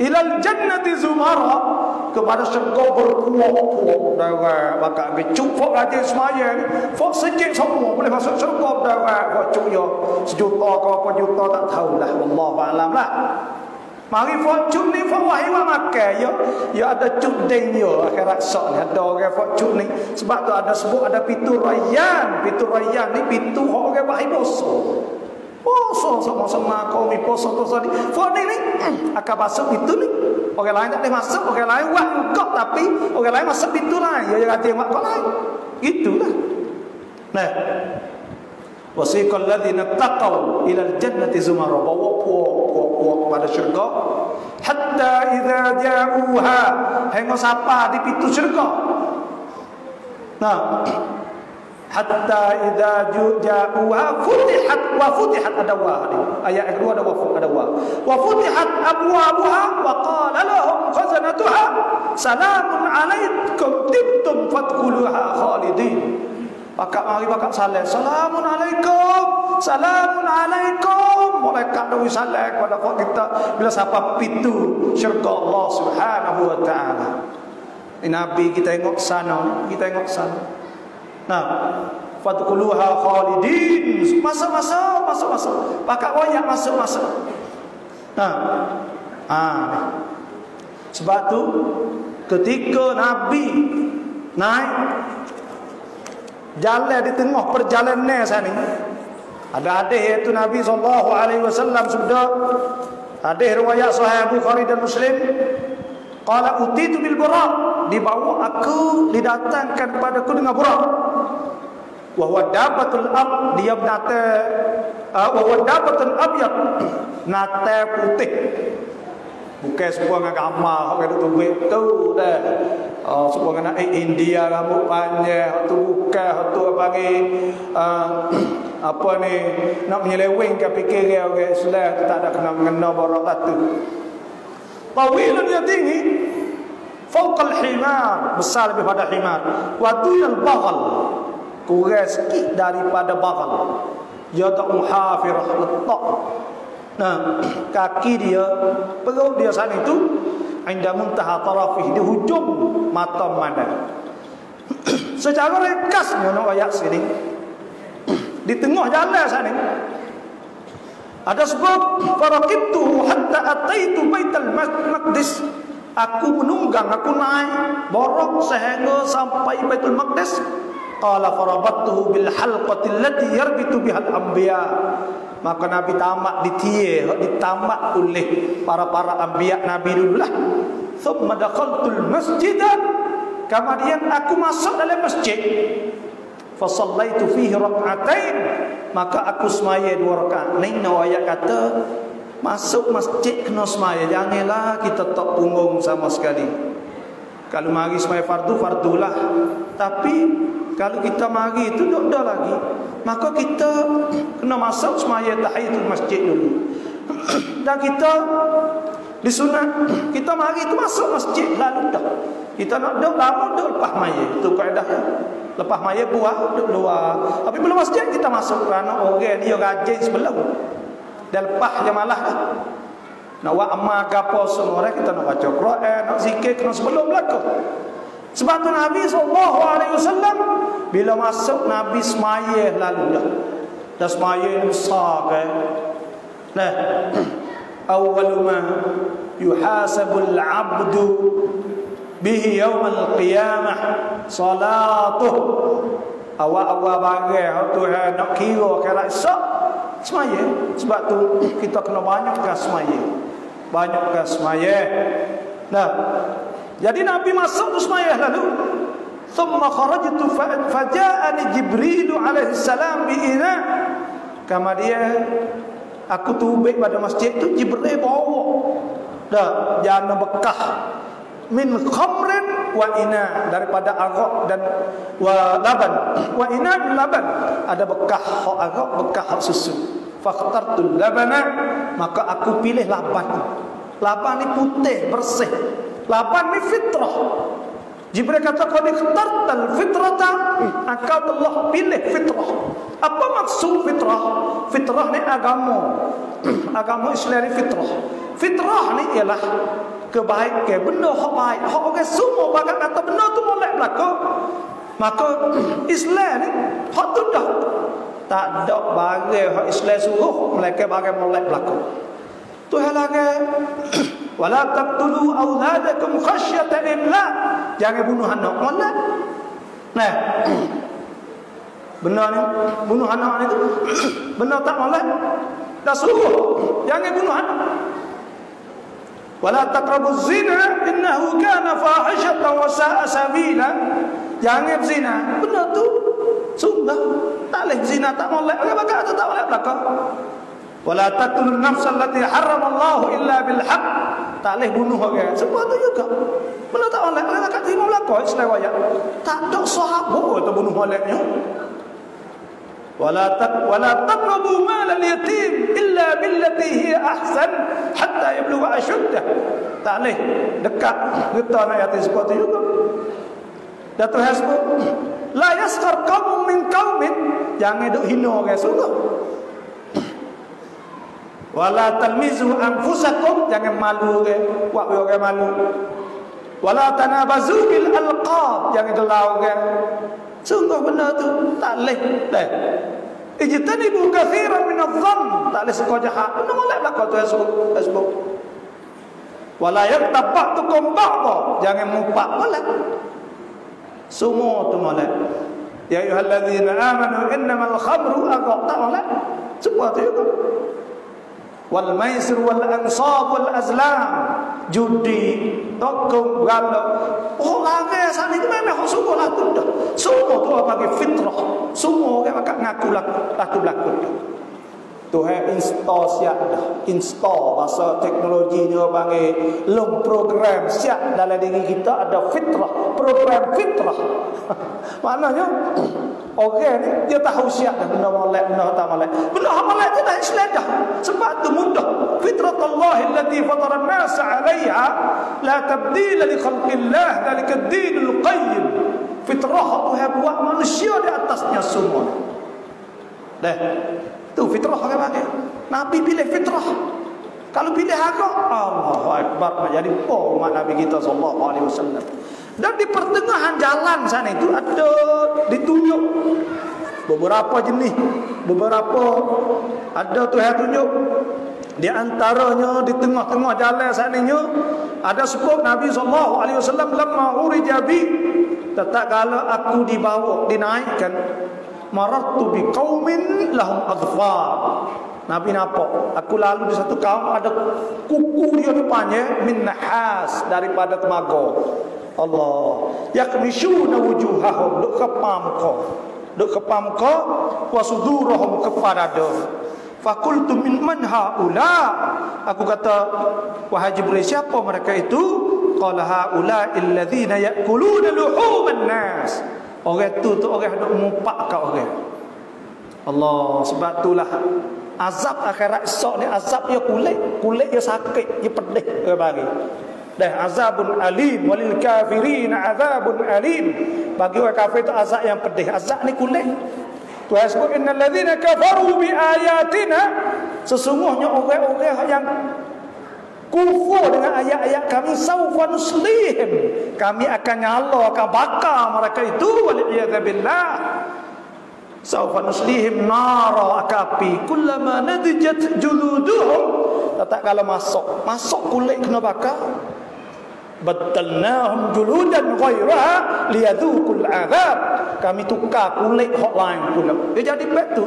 ilal jannati zumara, kepada syurga berpuak-puak darah. Bakal becuk fok rajin semaya ni fok sejik semua boleh masuk syurga darah. Fok cuk ya sejuta ke apa juta tak tahulah, wallahu alam lah. Mari fortune ni fok wahai wa makan ya ada cuk deng yo akhirat sok ni ada orang fortune ni. Sebab tu ada sebut ada pintu rayyan ni pintu hok orang wahai boso sama-sama kau mi poso ni fok ni akan masuk pintu ni. Orang lain tak boleh masuk, orang lain buat kok tapi orang lain masuk pintu lain. Ya kata buat kok lain. Itulah. Nah, wasiqal ladzina taqaw ila al-jannati zumara, bawa puak pada syurga hatta idza ja'uha, hingga sampai di pintu syurga. Nah, hatta idza ja'uha futihat adawah. Ayat kedua ada wa futihat abwabuha wa qala lahum khazanatuha salamun alaikum tibtum fadkhuluha khalidin. Mari bakal salam. Salamun alaikum. Malaikat dawai salam kepada kita bila sampai pintu syurga Allah Subhanahu wa taala. Nabi kita tengok sana. Nah, fadkhuluha khalidin. Masuk. Pakak banyak masuk. Sebab tu ketika Nabi naik jalan di tengah perjalanan sana, ada hadis iaitu Nabi SAW sudah hadis riwayat Sahih Bukhari dan Muslim, qala utitu bil buraq, dibawa aku didatangkan kepadaku dengan buraq. Wa huwa dabatul ab, dia nate wa huwa dabatul abyad, nate putih. Bukan sebuah dengan gambar hak ada tu tu dah. Sebuah dengan India rambut panjang, tu bukan hak tu panggil apa ni nak menyelewengkan fikiran orang Islam tu tak ada kena mengena barat tu. Tawilun yang tinggi fawqal himar, besar lebih pada himar. Wa dunal baghal, kurang sikit daripada baghal. Yad'u hafirah letak. Nah, kaki dia, perut dia sana itu inda muntaha tarafih, di hujung mata mana. Secara ringkasnya nak ayat sini di tengah jalan sana ada sebab faraqibtu hatta ataitu baitul maqdis, aku menunggang, aku naik borok sehingga sampai Baitul Maqdis. Qala farabattuhu bil halqati allati yarbitu bihal anbiya, maka Nabi tamak ditamak oleh para anbiya Nabi dululah. Thumma dakhaltul masjid, kemudian aku masuk dalam masjid. Fa sallaitu fihi rak'atain, maka aku semaya 2 rakaat. Lain ayat kata masuk masjid kena semaya, janganlah kita tak punggung sama sekali. Kalau mari semaya fardulah, tapi kalau kita mari itu tak lagi, maka kita kena masuk semaya tahiyatul masjid dulu. Dan kita disunat kita mari itu masuk masjid lalu dah. Kita nak duduk lama duduk lepas maya. Itu kaedahnya. Lepas maya buah duduk luar. Tapi belum masjid kita masuk kerana orang dia rajin sebelum. Dan lepas je malah dah. Nak buat amal ke apa semua orang kita nak baca Quran, nak zikir kena sebelum belakang. Sebab tu Nabi SAW bila masuk Nabi semaya lalu dah semaya ni besar kan. Nah, awal ma yuhasabul abdu bihi yawmal qiyamah salatuh. Awal-awal bagai Tuhan nak kira akhirat esok semaya. Sebab tu kita kena banyakkan semaya. Banyakkan semaya. Nah, jadi Nabi masuk tu semaya lalu. Thumma kharajtu faja'ani Jibril alaihi salam bi ina. Kemudian aku tubik pada masjid tu, Jibril bawa dah jana bekah min khamrin wa ina, daripada arak dan wa laban. Wa ina min laban, ada bekah arak, bekah susu. Faqtartu labana, maka aku pilih laban. Laban ni putih bersih. Laban ni fitrah. Jibril kata qad ikhtartal fitrata, engkau telah pilih fitrah. Apa maksud fitrah? Fitrah ni agama. Agama Islam ni fitrah. Fitrah ni ialah kebaikan, benda hak baik. Hak orang semua bagai kata benda tu molek berlaku. Maka Islam ni hak tu dah tak ada bagai hak Islam suruh mereka bagai molek berlaku. Tuhan lagi wala taqtulu auladakum khasyata imlaq, jangan bunuh anak molek. Nah, benar ni bunuh anak ni tu benar tak molek? Dah suruh jangan bunuh anak. Wala taqrabuz zina innahu kana fahishatan wa sa'a sabila, jangan zina. Benar tu sunnah, tak boleh zina, tak molek. Bagaimana tak molek belakang. Wala taqtulun nafsal lati haramallahu illa bil haqq, tak boleh bunuh orang. Sebab tu juga benar tak molek. Orang tak terima belakang Islam ayat. Tak ada sahabat tu bunuh moleknya. Wala taqrabu mal al-yatim illa billati hiya ahsan hatta yablugha ashuddah. Tak boleh dekat harta anak yatim sebab tu juga. Dan Tuhan sebut la yaskhar qaumun min qaumin, jangan duk hina orang sungguh. Wala talmizu anfusakum, jangan malu orang, buat orang malu. Wala tanabazu bil alqab, jangan gelar orang. Sungguh benar tu tak leh. Ijtanibu katsiran min adh-dhann, tak leh suka jahat. Benar molek belaka tu Facebook. Wala yaktab ba'dukum ba'dha, jangan mupak molek. Semua tu molek. Ya ayyuhalladzina amanu innamal khamru agak tak molek. Semua tu juga. Wal maisir wal ansab wal azlam, judi, tokong, galak. Oh lagi sana itu memang semua lah tu dah. Semua tu bagi fitrah. Semua orang akan ngaku laku belakang. Tuhan install siap dah. Install bahasa teknologi ni orang panggil long program siap dalam diri kita ada fitrah, program fitrah. Maknanya orang ni dia tahu siap dah benda molek, benda tak molek. Benda molek tu dah Islam dah. Sebab tu mudah. Fitratullah allati fatara an-nas 'alayha la tabdila li khalqillah, dzalika ad-dinul qayyim. Fitrah Tuhan buat manusia di atasnya semua. Dah. Tu fitrah orang panggil. Nabi pilih fitrah. Kalau pilih agak, Allahu Akbar, nak jadi umat Nabi kita sallallahu alaihi wasallam. Dan di pertengahan jalan sana itu ada ditunjuk beberapa jenis, beberapa ada Tuhan tunjuk. Di antaranya di tengah-tengah jalan sananya ada sebut Nabi sallallahu alaihi wasallam lamma urija bi, tatkala aku dibawa dinaikkan, marartu bi qaumin lahum adfar. Nabi nampak aku lalu di satu kaum ada kuku dia depannya min nahas, daripada temaga. Allah yakmishuna wujuhahum, duk kepam ko wa sudurahum kepada dada. Fakultu min man haula, aku kata wahai Jibril, siapa mereka itu? Qala haula alladzina ya'kuluna luhuman nas, orang tu orang duk mumpak kat orang. Allah, sebab itulah azab akhirat esok ni azab dia kulit dia sakit, dia pedih dia bagi. Dah azabun alim walil kafirin azabun alim, bagi orang kafir itu azab yang pedih. Azab ni kulit. Tuhan sebut innal ladzina kafaru bi ayatina, sesungguhnya orang-orang yang kufur dengan ayat-ayat kami, saufa nuslihim, kami akan nyala, akan bakar mereka itu, waliyadzubillah. Saufa nuslihim nara, api, kullama nadijat juluduhum, tak kalau masuk kulit kena bakar, badalnahum juludan ghairaha liyadhuqul azab, kami tukar kulit hak lain pula, dia jadi pek tu.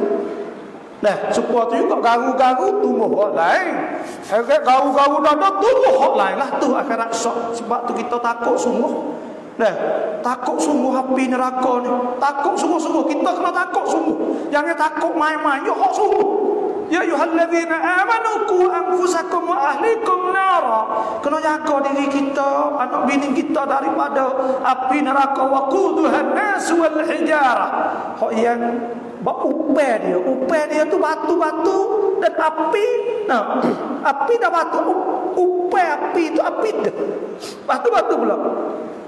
Nah, supaya tu juga garu-garu tumbuh hak lain. Harap garu-garu dah tumbuh hak lain lah tu akhirat sok. Sebab tu kita takut sungguh. Nah, takut sungguh api neraka ni. Takut sungguh-sungguh, kita kena takut sungguh. Jangan takut main-main, ya hak sungguh. Ya ayyuhallazina amanu qu anfusakum wa ahlikum nara. Kena jaga diri kita, anak bini kita daripada api neraka, waquduhan nas wal hijarah. Hak yang upai dia tu batu-batu dan api. Nah, api dah batu, upai api itu api dah. Batu-batu pula.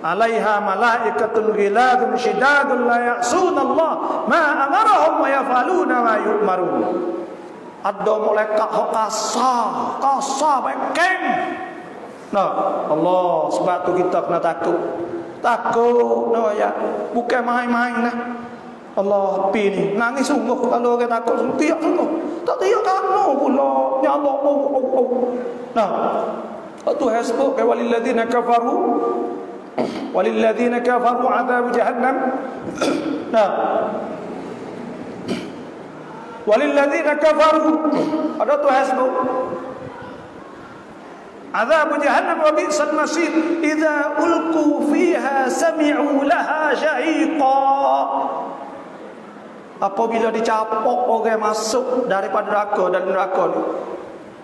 Alaiha malaikatun ghiladun shidadun la ya'sun Allah ma amarahum wa yafaluna ma yu'marun. Ada malaikat hak kasar bekeng. Nah, Allah, sebab tu kita kena takut. Nah ya, bukan main-main lah. Allah, api ni nangis sungguh kalau orang takut sungguh, tiak sungguh. Tak tiak kano pula. Ya Allah, Nah, tu hasbuk walilladzina kafaru adzab jahannam. Nah, walilladzina kafaru, ada tu hasbuk adzab jahannam wa bi'sal masir idza ulqu fiha sami'u laha shahiqa. Apabila dicapok orang masuk daripada neraka dan neraka ni,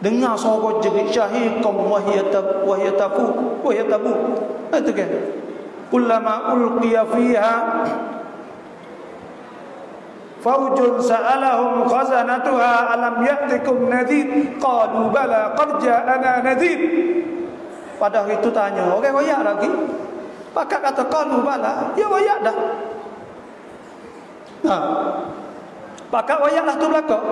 dengar suara jerit syahiqam wahiyatabu. Itu kan, kullama ulqiya fiha faujun sa'alahum khazanatuha alam ya'tikum nadhir qalu bala qad ja'ana nadhir. Pada hari itu tanya orang royak lagi, pakak kata qalu bala, ya royak dah. Pakak royak lah tu belakang.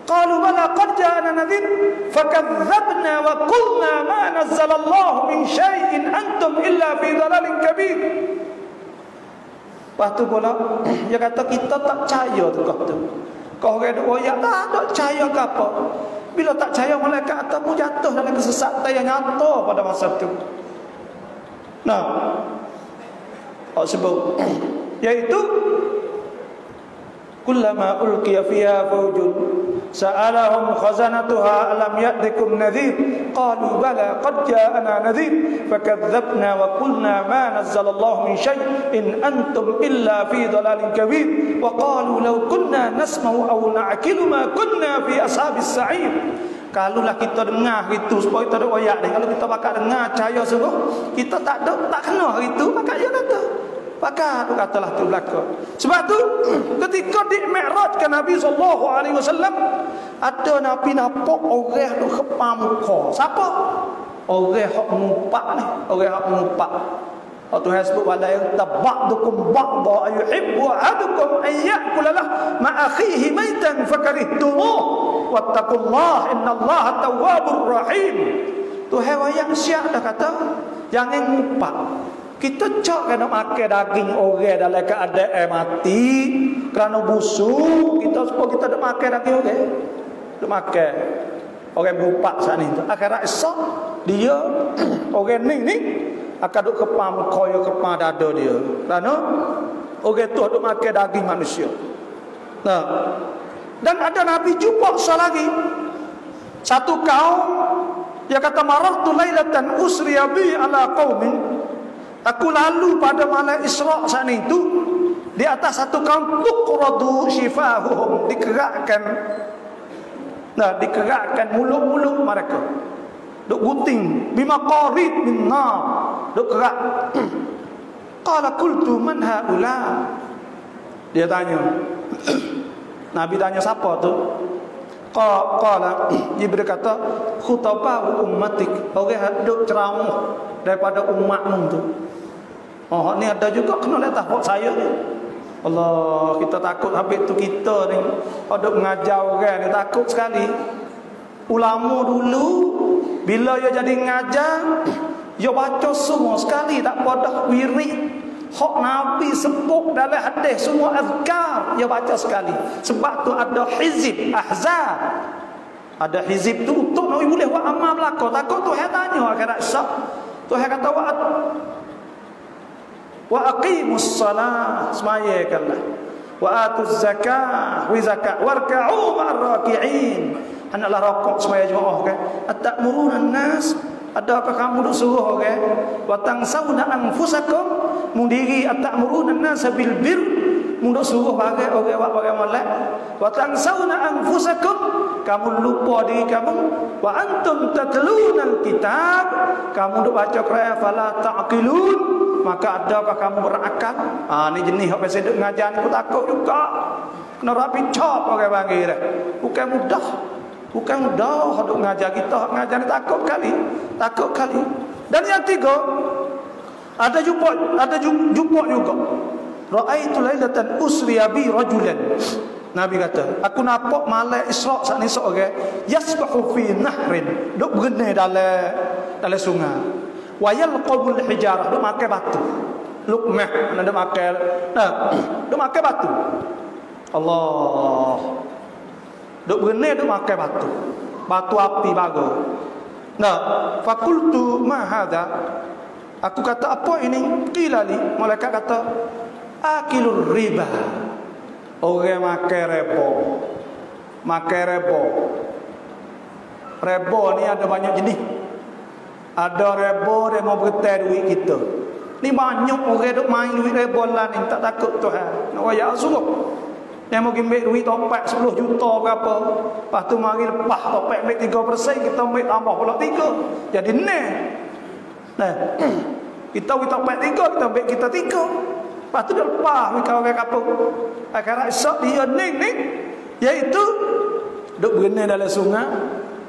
Qalu bala qad ja'ana nadhir fakadzabna wa qulna ma nazzalallahu min syai'in antum illa fi dhalalin kabir. Lepas tu pula dia kata kita tak percaya tu kau tu. Kau orang duk royak tak percaya ke apa. Bila tak percaya malaikat atamu jatuh dalam kesesatan yang nyata pada masa tu. Nah, sebab iaitu kullama ulqiya fiha faujun sa'alahum khazanatuha alam ya'tikum nadhir qalu bala qad ja'ana nadhir fakadzabna wa qulna ma nazzalallahu min syai'in antum illa fi dhalalin kabir wa qalu law kunna nasma'u aw na'qilu ma kunna fi ashabis sa'ir. Kalaulah kita dengar itu supaya kita ada royak ni, kalau kita bakal dengar cahaya sungguh, kita tak kena hari itu, maka dia kata maka tu katalah tu belaka. Sebab tu ketika di Mi'raj ke Nabi SAW, ada Nabi nampak orang tu kepa muka. Siapa? Orang hak mengumpak ni, orang hak mengumpak. Tuhan sebut wala yataba'dukum ba'dha ayuhibbu ahadukum an ya'kula lah ma akhihi maitan fakarihtumuh wattaqullaha innallaha tawwabur rahim. Tuhan wayang syak dah kata jangan ngumpak. Kita cak kena makan daging orang dalam keadaan mati kerana busuk. Kita supaya kita nak makan daging orang, nak makan orang berumpak saat ni. Akhirat esok dia orang ni akan duk kepam koyo kepam dada dia. Kerana orang tu duk makan daging manusia. Nah, dan ada Nabi jumpa lagi satu kaum dia kata marahtu lailatan usriya bi ala qaumin. Aku lalu pada malam Isra' saat itu di atas satu kaum tuqradu shifahuhum, digerakkan mulut-mulut mereka duk guting bima qarid min nar, duk gerak. Qala qultu man haula, dia tanya Nabi tanya siapa tu? Qala Jibril kata khutabah ummatik, orang duk ceramah daripada umatmu tu. Oh, ni ada juga kena letak buat saya ni. Allah, kita takut habis tu kita ni ada mengajar orang ni, takut sekali. ulama dulu bila dia jadi ngajar, dia baca semua sekali, tak pada wirid hak Nabi sebut dalam hadis, semua azkar dia baca sekali. Sebab tu ada hizib ahzab. Ada hizib tu untuk Nabi boleh buat amal belaka. Takut Tuhan tanya akhirat syak. Tuhan kata wa aqimus salah, semayakanlah, wa atuz zakah, wa zakat, warka'u ma'ar raki'in. Hendaklah rokok semaya jemaah kan. Atamuruna nas, adakah kamu duk suruh kan? Wa tangsawna anfusakum, mundiri atamuruna nas bil bir, munduk suruh bagai orang buat bagai molek. Wa tangsawna anfusakum, kamu lupa diri kamu. Wa antum tatluna kitab, kamu duk baca Quran, fala taqilun, maka adakah kamu berakal? Ni jenis hak pasal duk ngajar ni, aku takut juga. Kena rapi cop orang panggil dah. Bukan mudah. Bukan mudah duk ngajar kita, ngajar ni takut kali. Takut kali. Dan yang tiga, ada jumpa juga. Ra'aitu lailatan usriya bi rajulan. Nabi kata, aku nampak malam Isra' saat ni seorang yasbahu fi nahrin, duk berenang dalam sungai. Wa yalqabul hijarah, duk makan batu. Luqmah, duk makan. Duk makan batu. Allah. Duk berenang duk makan batu. Batu api bagus. Fakultu ma hadha. Aku kata apa ini? Qila li, malaikat kata akilur riba. Orang makan rebo. Makan rebo. Rebo ni ada banyak jenis. Ada rebo dia mau bertai duit kita. Ni banyak orang duk main duit rebo lah ni, tak takut Tuhan. Nak wayak suruh. Dia mau ambil duit topak 10 juta berapa. Lepas tu mari lepas topak ambil 3%, kita ambil tambah pula 3. Jadi kita ambil topak 3, kita ambil kita 3. Lepas tu dia lepas orang kapung. Akhirat esok dia ning. Iaitu duk berenang dalam sungai.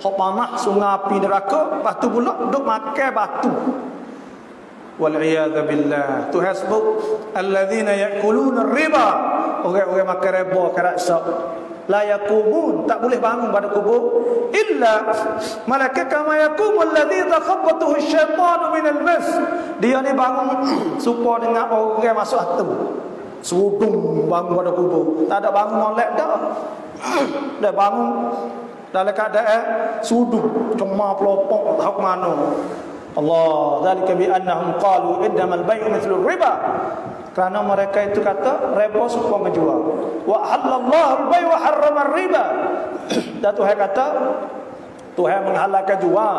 Hak panah sungai api neraka. Lepas tu pula duk makan batu. Wal'iyadha billah. Tuhan sebut alladzina ya'kuluna riba. Orang-orang makan riba akhirat esok. La yaqumun, tak boleh bangun pada kubur illa malaikat kama yaqumul ladzi takhabbathu asyaitanu minal mas. Dia ni bangun supaya dengan orang masuk hatu. Serudung bangun pada kubur. Tak ada bangun molek dah. Dah bangun dalam keadaan serudung, cuma pelopong hak mana. Allah, zalika bi annahum qalu innamal bay'u mithlu riba. Kerana mereka itu kata riba supaya menjual. Wa halallahu al-bay' wa harrama riba. Dan Tuhan kata Tuhan menghalalkan jual,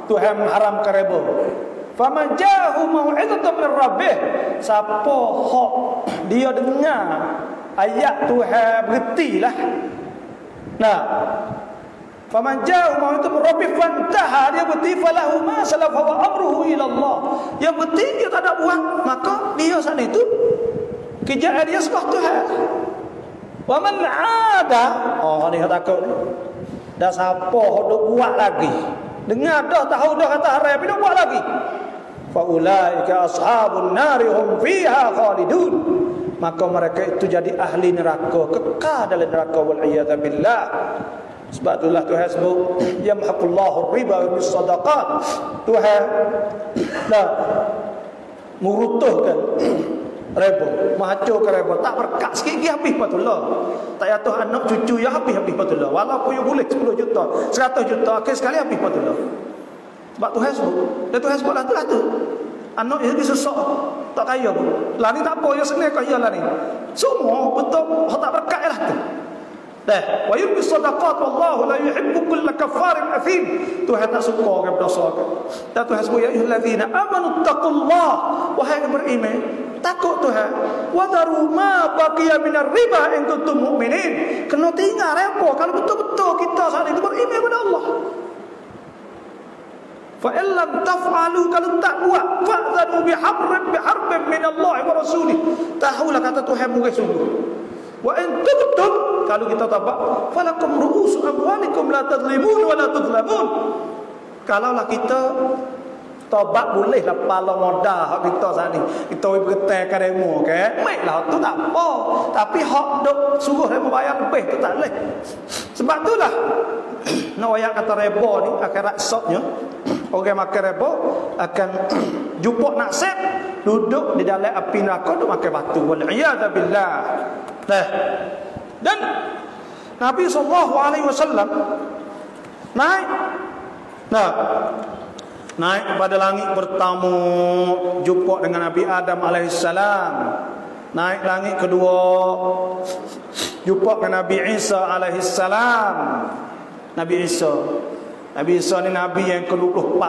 Tuhan mengharamkan riba. Faman ja'ahu mau'izatun min rabbih, siapa hak dia dengar ayat Tuhan berhentilah. Faman ja'ahu mau'izatun min rabbih fantaha, dia berhenti, falahu ma salafa wa amruhu ila Allah. Yang berhenti dia tak ada buat, maka dia sana itu kejadian dia sebab Tuhan. Wa man 'ada, ni takut ni. Dah siapa hendak buat lagi? Dengar dah, tahu dah kata haram, tapi nak buat lagi. Fa ulaika ashabun nari hum fiha khalidun. Maka mereka itu jadi ahli neraka, kekal dalam neraka, wal iyadza billah. Sebab itulah Tuhan sebut yamhaqullahu riba bis sadaqat. Tuhan merutuhkan riba, menghancurkan riba, tak berkat sikit lagi habis patullah. Tak jatuh anak cucu yang habis patullah. Walaupun you boleh 10 juta, 100 juta, akhir sekali habis patullah. Sebab Tuhan sebut, dan Tuhan sebut lah tu. Anak yang disesak tak kaya pun. Lah ni tak apa, yang senang kaya lah ni. Semua betul tak berkat lah tu. Wa yurbi sadaqat wallahu la yuhibbu kulla kafarin athim. Tuhan tak suka orang berdosa. Dan Tuhan sebut ya ayyuhallazina amanu taqullah, wahai yang beriman, takut Tuhan. Wa daru ma baqiya minar riba in kuntum mu'minin. Kena tinggal apa kalau betul-betul kita saat itu beriman kepada Allah. Fa illam taf'alu, kalau tak buat, fa'dhanu biharbin min Allah wa rasulih. Tahulah kata Tuhan murah sungguh. Wa in tubtum, kalau kita tabat, falakum ru'usu amwalikum la tadlimun wa la tudlamun. Kalaulah kita tabat, bolehlah pala modal hak kita saat ni. Kita bergetai ke demo ke, baiklah tu tak apa. Tapi hak dok suruh demo bayar lebih tu tak boleh. Sebab itulah nak wayak kata reba ni akhirat esoknya orang makan reba akan jumpa nasib duduk di dalam api neraka duk makan batu. Wal iyad billah. Nah, dan Nabi SAW naik pada langit bertamu, jumpa dengan Nabi Adam alaihissalam. Naik langit kedua, jumpa dengan Nabi Isa alaihissalam. Nabi Isa ni Nabi yang ke-24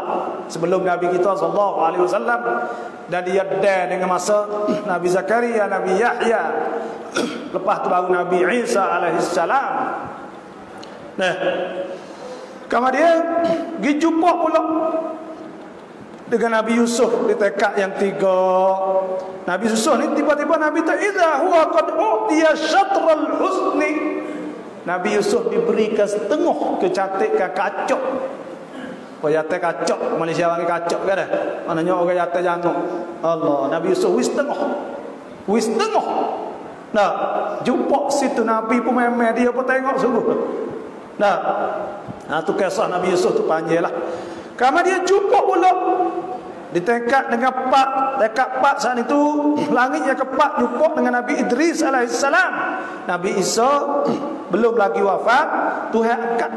sebelum Nabi kita SAW. Dan dia dengan masa Nabi Zakaria, Nabi Yahya. Lepas tu baru Nabi Isa alaihissalam. Nah, kemudian pergi jumpa pula dengan Nabi Yusuf di tekad yang 3. Nabi Yusuf ni tiba-tiba Nabi ta idza huwa qad utiya syatral husni. Nabi Yusuf diberikan setengah kecantikan kacok. Kau jatuh kacok, Malaysia panggil kacok kan dah. Maknanya orang jatuh jantung. Allah, Nabi Yusuf wis setengah. Nah, jumpa situ Nabi pun memang dia pun tengok sungguh. Nah, tu kisah Nabi Yusuf tu panjang lah. Karena dia jumpa pula di tingkat dengan dekat Pak saat itu langit yang keempat jumpa dengan Nabi Idris alaihissalam. Nabi Isa belum lagi wafat, Tuhan angkat.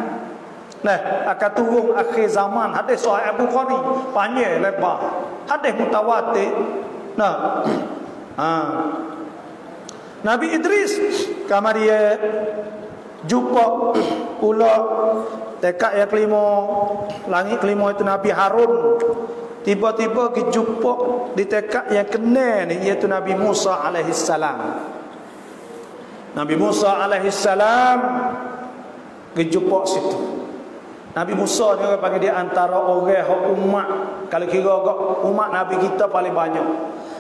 Nah, akan turun akhir zaman. Hadis Sahih Bukhari panjang lebar. Hadis mutawatir. Nah, Nabi Idris kamar dia jumpa pula dekat yang kelima, langit kelima itu Nabi Harun. Tiba-tiba dijumpa di tekad yang kena ni, iaitu Nabi Musa alaihissalam. Nabi Musa alaihissalam dijumpa situ. Nabi Musa ni orang panggil dia antara orang umat, kalau kira umat Nabi kita paling banyak.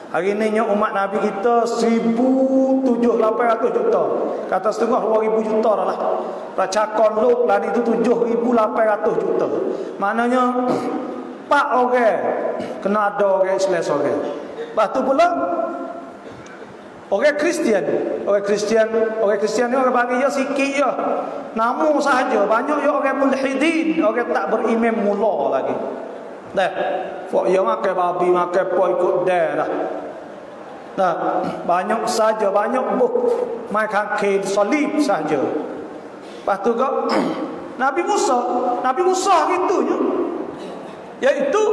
Hari ni umat Nabi kita 1,800 juta. Kata setengah 2,000 juta dah lah. Racakon Lut lah itu 7,800 juta. Maknanya 4 orang kena ada orang Islam seorang. Lepas tu pula orang Kristian ni orang panggil ya sikit ya. Nama sahaja, banyak ya orang mulhidin, orang tak beriman mula lagi. Dah, fok ya makan babi, makan poi ikut dah. Nah, banyak saja, banyak mai kaki salib saja. Lepas tu kau Nabi Musa gitunya. Iaitu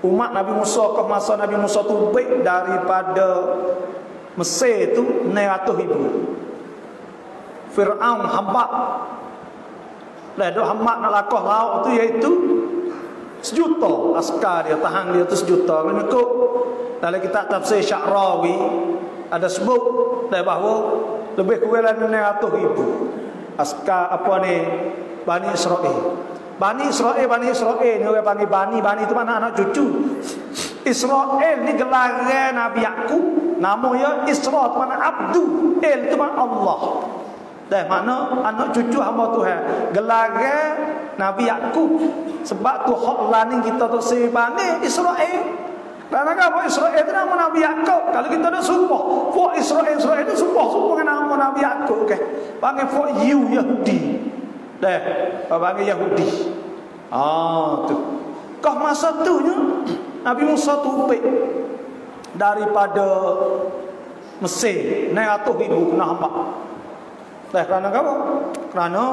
umat Nabi Musa ke masa Nabi Musa tu baik daripada Mesir tu 900,000. Fir'aun hambak. Hambak nak lakah laut tu iaitu 1 juta askar dia, tahan dia tu 1 juta. Mengikut dalam kitab tafsir Sya'rawi ada sebut bahawa lebih kurang 900,000 askar Bani Israel. Bani Israel ni orang panggil Bani itu mana anak cucu. Israel ni gelaran Nabi Yaqub, namanya Isra tu mana Abdu, El tu mana Allah. Mana anak cucu hamba Tuhan. Gelaran Nabi Yaqub. Sebab tu hak laning kita tu si Bani Israel. Kerana apa Israel tu nama Nabi Yaqub. Kalau kita dah sumpah, for Israel tu sumpah dengan nama Nabi Yaqub ke. Panggil for you Yahudi. Panggil Yahudi. Tu. Kau masa tu Nabi Musa tu daripada Mesir 900,000 kena hamba. Kerana apa? Kerana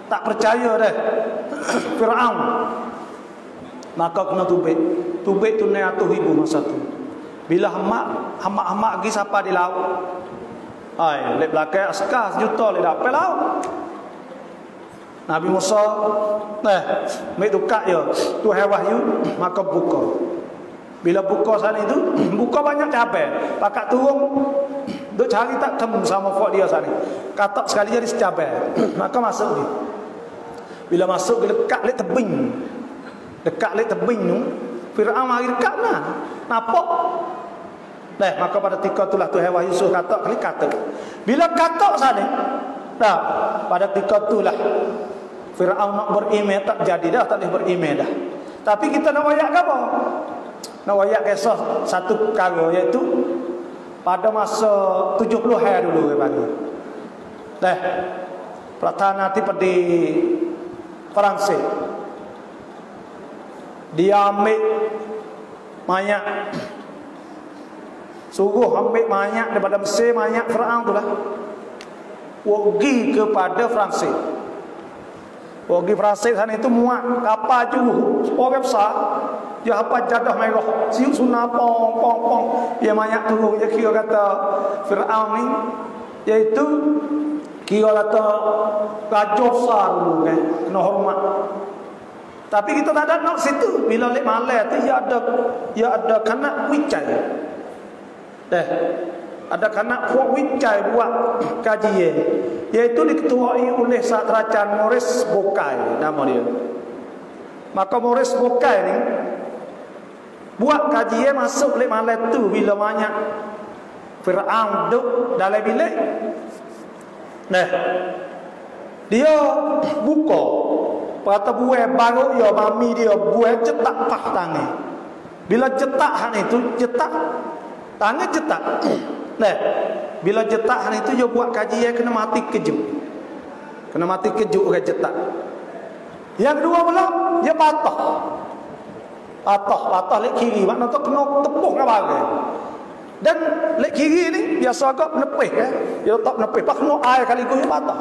tak percaya dah Fir'aun. Maka kena tubik tu 900,000 masa tu. Bila hamba pergi siapa di laut. Lep belakang askar 1 juta le dapat laut. Nabi Musa mai tukak ya Tuhan wahyu maka buka. Bila buka sana itu buka banyak cabai. Pakat turun duk cari tak temu sama fok dia sana. Katak sekali jadi secabai. Maka masuk dia. Bila masuk dia dekat lek tebing. Dekat lek tebing tu Firaun mari dekat lah. Nampak. Maka pada ketika itulah Tuhan wahyu suruh katak kali katak. Bila katak sana pada ketika itulah Firaun nak beriman tak jadi dah, tak boleh beriman dah. Tapi kita nak wayak apa? Nak wayak kisah satu perkara iaitu pada masa 70 hari dulu bagi. Dah. Perdana-Menteri Perancis. Dia ambil mayat. Suruh ambil mayat daripada Mesir, mayat Firaun tu lah. Pergi kepada Perancis. Pergi Perancis sana itu muat kapal juru. Orang besar. Dia apa jadah merah. Siuk sunah pong pong pong. Dia mayat turun. Dia kira kata Firaun ni, iaitu kira kata raja besar dulu kan. Kena hormat. Tapi kita tak ada nak situ. Bila lek malam tu ia ada kanak wicai. Dah. Ada kanak kuat wicai buat kajian. Iaitu diketuai oleh Kerajaan Maurice Bucaille nama dia. Maka Maurice Bucaille ni buat kajian masuk lek malam tu bila banyak Firaun duduk dalam bilik. Nah, dia buka kata buah baru ya mami dia buah cetak pah tangan. Bila cetak han itu cetak tangan cetak. Nah, bila cetak han itu dia buat kajian kena mati kejut. Kena mati kejut orang cetak. Yang kedua pula dia patah. Patah lek kiri makna tu kena tepuk dengan bagai. Dan lek kiri ni biasa agak menepih kan. Dia tak menepih, pak kena air kali dia patah.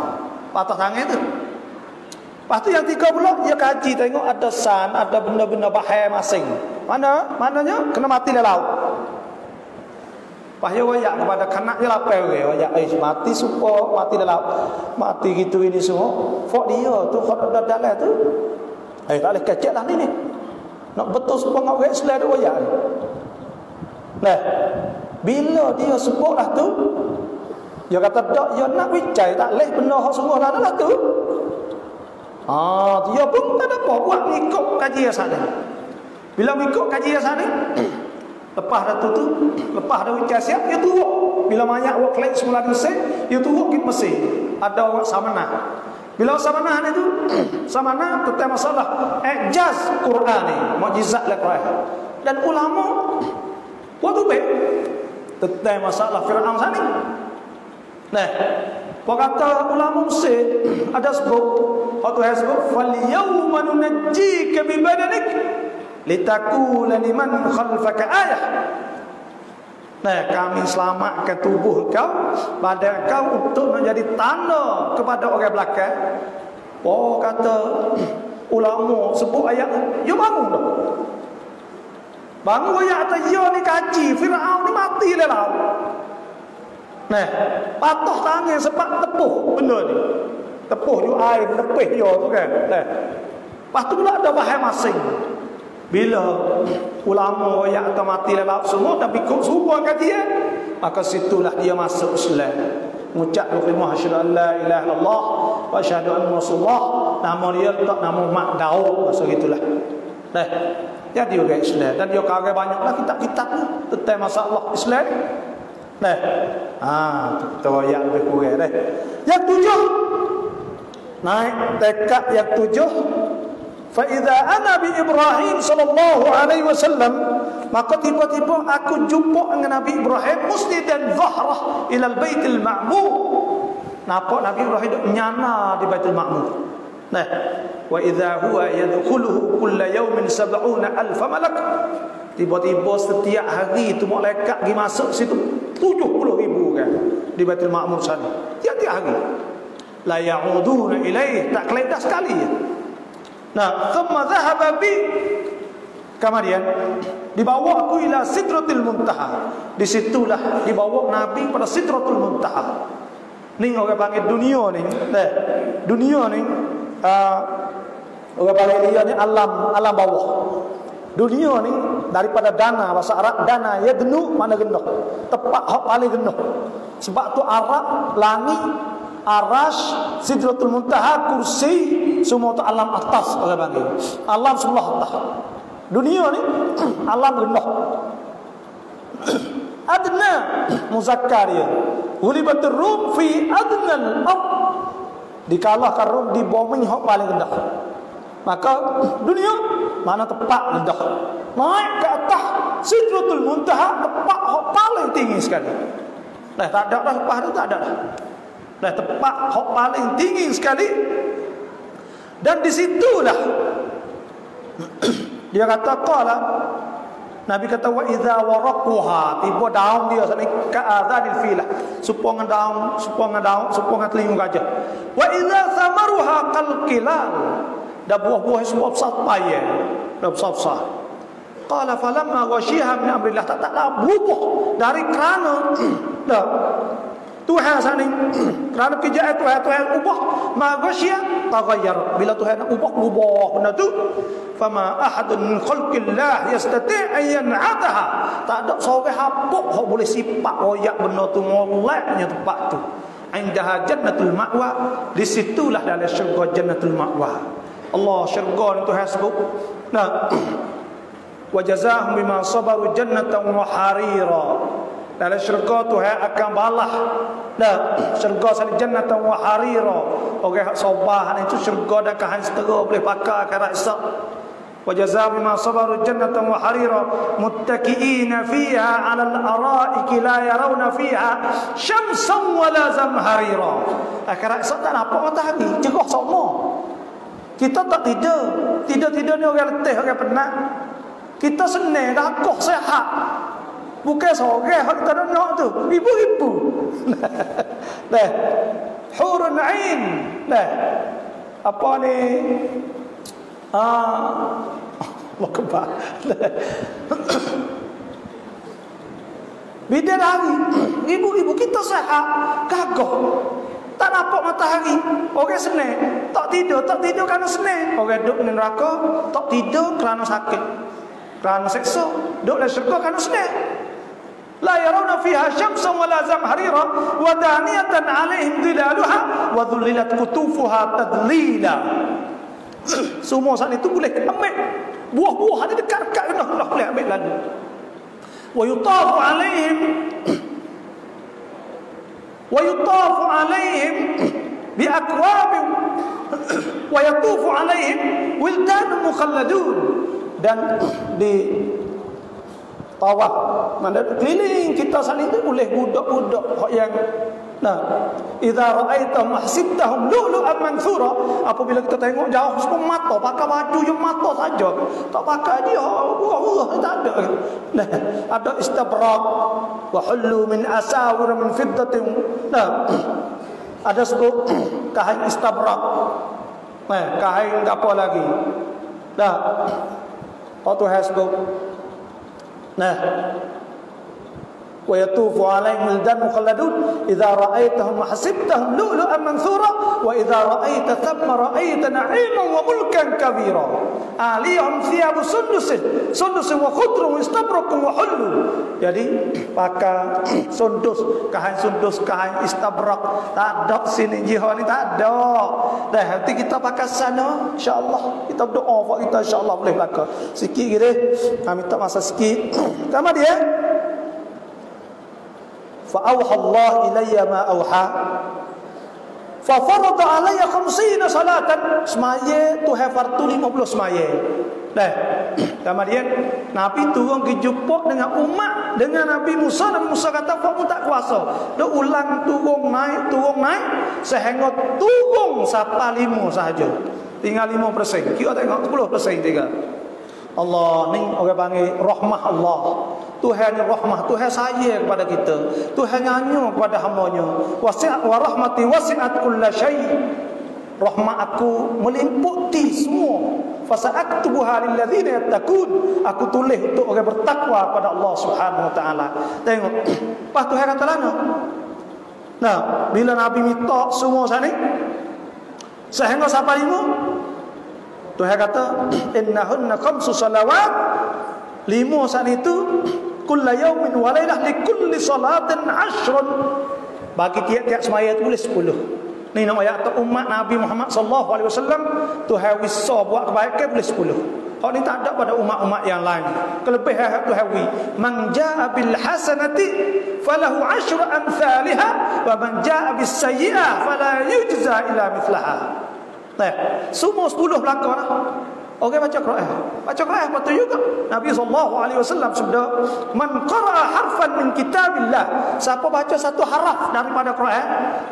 Patah tangan tu. Lepas tu yang tiga pula dia kaji tengok ada san, ada benda-benda bahaya masing. Mananya kena mati dalam laut. Pahaya wayak kepada kanak dia lapar ke wayak mati supo mati dalam laut. Mati gitu ini semua. Fok dia tu fok ada dalam tu. Tak boleh kecek lah ni. Nak betul supo ngau orang Islam dia wayak. Nah, bila dia sebut lah tu, dia kata dak dia nak wicai tak leh benda hak semua dah lah tu. Dia pun tak ada apa buat ikut kajian sana. Bila ikut kajian sana, lepas dah tu lepas dah wicai siap dia turun. Bila banyak orang kelak semula di Mesir, dia turun ke Mesir. Ada orang Samanah. Bila Samanah ni tu, Samanah tentang masalah ijaz Quran ni, mukjizat Al-Quran. Dan ulama waktu baik tentang masalah Firaun sana. Nah, kata ulama Mesir ada sebut waktu sebut fal yawma nunajjika bi badanik litakula liman khalfaka ayah. Nah, kami selamatkan tubuh kau, badan kau untuk menjadi tanda kepada orang belakang. Kata ulama sebut ayat you bangun dah. Bangun ayat atas ya ni kaji Firaun ni mati dah lah. Nah, patah tangan sebab tepuh benda ni. Tepuh you air menepih dia tu kan. Nah. Lepas tu pula ada bahaya masing. Bila ulama yang akan mati dalam semua tapi kau serupa kajian, maka situlah dia masuk Islam. Mengucap kalimah asyhadu an la ilaha illallah wa asyhadu anna rasulullah. Nama dia tak nama Mak Daud masa gitulah. Nah, jadi orang Islam dan dia karang banyaklah kitab-kitab tu tentang masalah Islam. Nah, kita yang lebih kurang dah. Yang tujuh, naik tekad yang tujuh. Fa idza ana bi Ibrahim sallallahu alaihi wasallam, maka tiba-tiba aku jumpa dengan Nabi Ibrahim musnidan zahrah ila al-baitil ma'mur. Nampak Nabi Ibrahim duk nyana di Baitul Ma'mur. Nah, wa idza huwa yadkhuluhu kulla yawmin 70,000 malak. Tiba-tiba setiap hari itu malaikat pergi masuk situ 70,000 kan di Baitul Ma'mur sana. Tiap-tiap hari. La ya'uduna ilaih, tak keledah sekali. Nah, thumma dhahaba bi, kemudian dibawa aku ila Sidratil Muntaha. Disitulah dibawa Nabi pada Sidratul Muntaha. Ni orang panggil dunia ni. Nah, dunia ni orang panggil dia ni alam bawah. Dunia ni daripada dana, bahasa Arab dana ya genuh mana genuh. Tepat hak paling genuh. Sebab tu Arab langit, arash, Sidratul Muntaha, kursi, semua tu alam atas orang panggil. Alam sebelah atas. Dunia ni alam genuh. Adna muzakkar dia. Ghulibatur Rum fi adna al-ard. Dikalahkan Rum di bumi hak paling rendah. Maka dunia mana tepat rendah. Naik ke atas Sidratul Muntaha tepat hak paling tinggi sekali. Dah tak ada dah, lepas tu tak ada dah. Dah tempat hak paling tinggi sekali. Dan di situlah dia kata qala, Nabi kata wa idza waraquha, tiba daun dia sini ka'adzanil filah, supongan daun telinga gajah. Wa idza thamaruha qalqilal, dah buah-buah semua besar payah, dah besar-besar. Qala falamma ghashiha min amrillah, tak berubah dari kerana dah Tuhan sana kerana kejayaan Tuhan ubah, ma ghashiya taghayyar, bila Tuhan nak ubah benda tu. Fama ahadun min khalqillah yastati' an yan'ataha, tak ada seorang hapuk hok boleh sifat royak benda tu, moleknya tempat tu. Indaha jannatul ma'wa, di situlah dalam syurga jannatul ma'wa. Allah syurga Tuhan sebut. Nah, wa jazaahum bima sabaru jannatan wa harira, dalam syurga Tuhan akan balas. Nah, syurga sana jannatan wa harira, orang hak sabar itu syurga dan kahan setera boleh pakai akhirat esok. Wa jazaahum bima sabaru jannatan wa harira muttaqiina fiha 'ala al-ara'iki la yarawna fiha syamsan wala zamharira. Akhirat esok tak nampak matahari, cerah semua. Kita tak tidur ni orang letih, orang penat. Kita senang, rakoh, sehat. Bukan seorang hak kita nak tu, ibu-ibu. Dah. Hurun ain. Dah. Apa ni? Allah kebal. Bidadari, ibu-ibu kita sehat, gagah. Tak nampak matahari, orang senang. Tak tidur kerana senang. Orang duduk di neraka, tak tidur kerana sakit, kerana seksa. Duduk dalam syurga kerana senang. La yarawna fiha syamsan wala zamharira wa daniyatan 'alaihim dhilaluha wa dhullilat qutufuha tadlila. Semua saat itu boleh ambil buah-buah ada dekat-dekat kena boleh ambil lalu. Wa yutafu 'alaihim bi akwabin wa yatufu 'alaihim wildan mukhalladun, dan di tawaf mana keliling kita sana itu boleh budak-budak yang idza ra'aitahum hasibtahum lu'lu'an mansura, apabila kita tengok jauh semua mata pakai baju yang mata saja, tak pakai dia buah-buah tak ada. Ada istabrak wa hullu min asawir min fiddatin. Ada sebut kain istabrak, kain apa lagi. Apa sebut wa yatufu 'alaihim wildan mukhalladun idza ra'aitahum hasibtahum lu'lu'an mansura wa idza ra'aita thamma ra'aita na'iman wa mulkan kabira aliyahum thiyabu sundusin wa khudrun istabrakun wa hullu. Jadi pakai kain istabrak, tak ada sini jihad ni, tak ada. Dah nanti kita pakai sana insya-Allah, kita berdoa buat kita insya-Allah boleh belaka sikit gitu. Kami minta masa sikit. Sama dia فأوحى الله إلي ما أوحى ففرض علي 50 صلاة. Semaya tu fardu 50 semaya. Kemudian Nabi turun ke jumpa dengan umat, dengan Nabi Musa. Nabi Musa kata kamu tak kuasa. Dia ulang turun naik sehingga turun sampai 5 sahaja. Tinggal 5%. Kita tengok 10% tinggal. Allah ni orang panggil rahmah Allah. Tuhan ni rahmah, Tuhan sayang kepada kita, Tuhan nyanyi kepada hamba-Nya. Wasi'at wa rahmati wasi'at kulla syai'. Rahmat aku meliputi semua. Fasa'aktubuha lil ladzina yattaqun. Aku tulis untuk orang bertakwa kepada Allah Subhanahu wa taala. Tengok. Pas Tuhan kata lana. Bila Nabi minta semua sana sehingga sampai 5, Tuhan kata innahunna khamsu salawat. 5 saat itu kulla yaumin wa lailah li kulli salatin 10. Bagi tiap-tiap semaya itu boleh 10. Ni nama ayat umat Nabi Muhammad sallallahu alaihi wasallam, Tuhan wisa buat kebaikan boleh 10. Hak ni tak ada pada umat-umat yang lain. Kelebihan Tuhan wi, man jaa bil hasanati falahu 10 amsalha wa man jaa bis sayyi'ah fala yujza illa mithlaha. Semua 10 belaka dah. Okey, baca Quran. Baca Quran betul juga. Nabi SAW sabda, "Man qara'a harfan min kitabillah." Siapa baca satu haraf daripada Quran,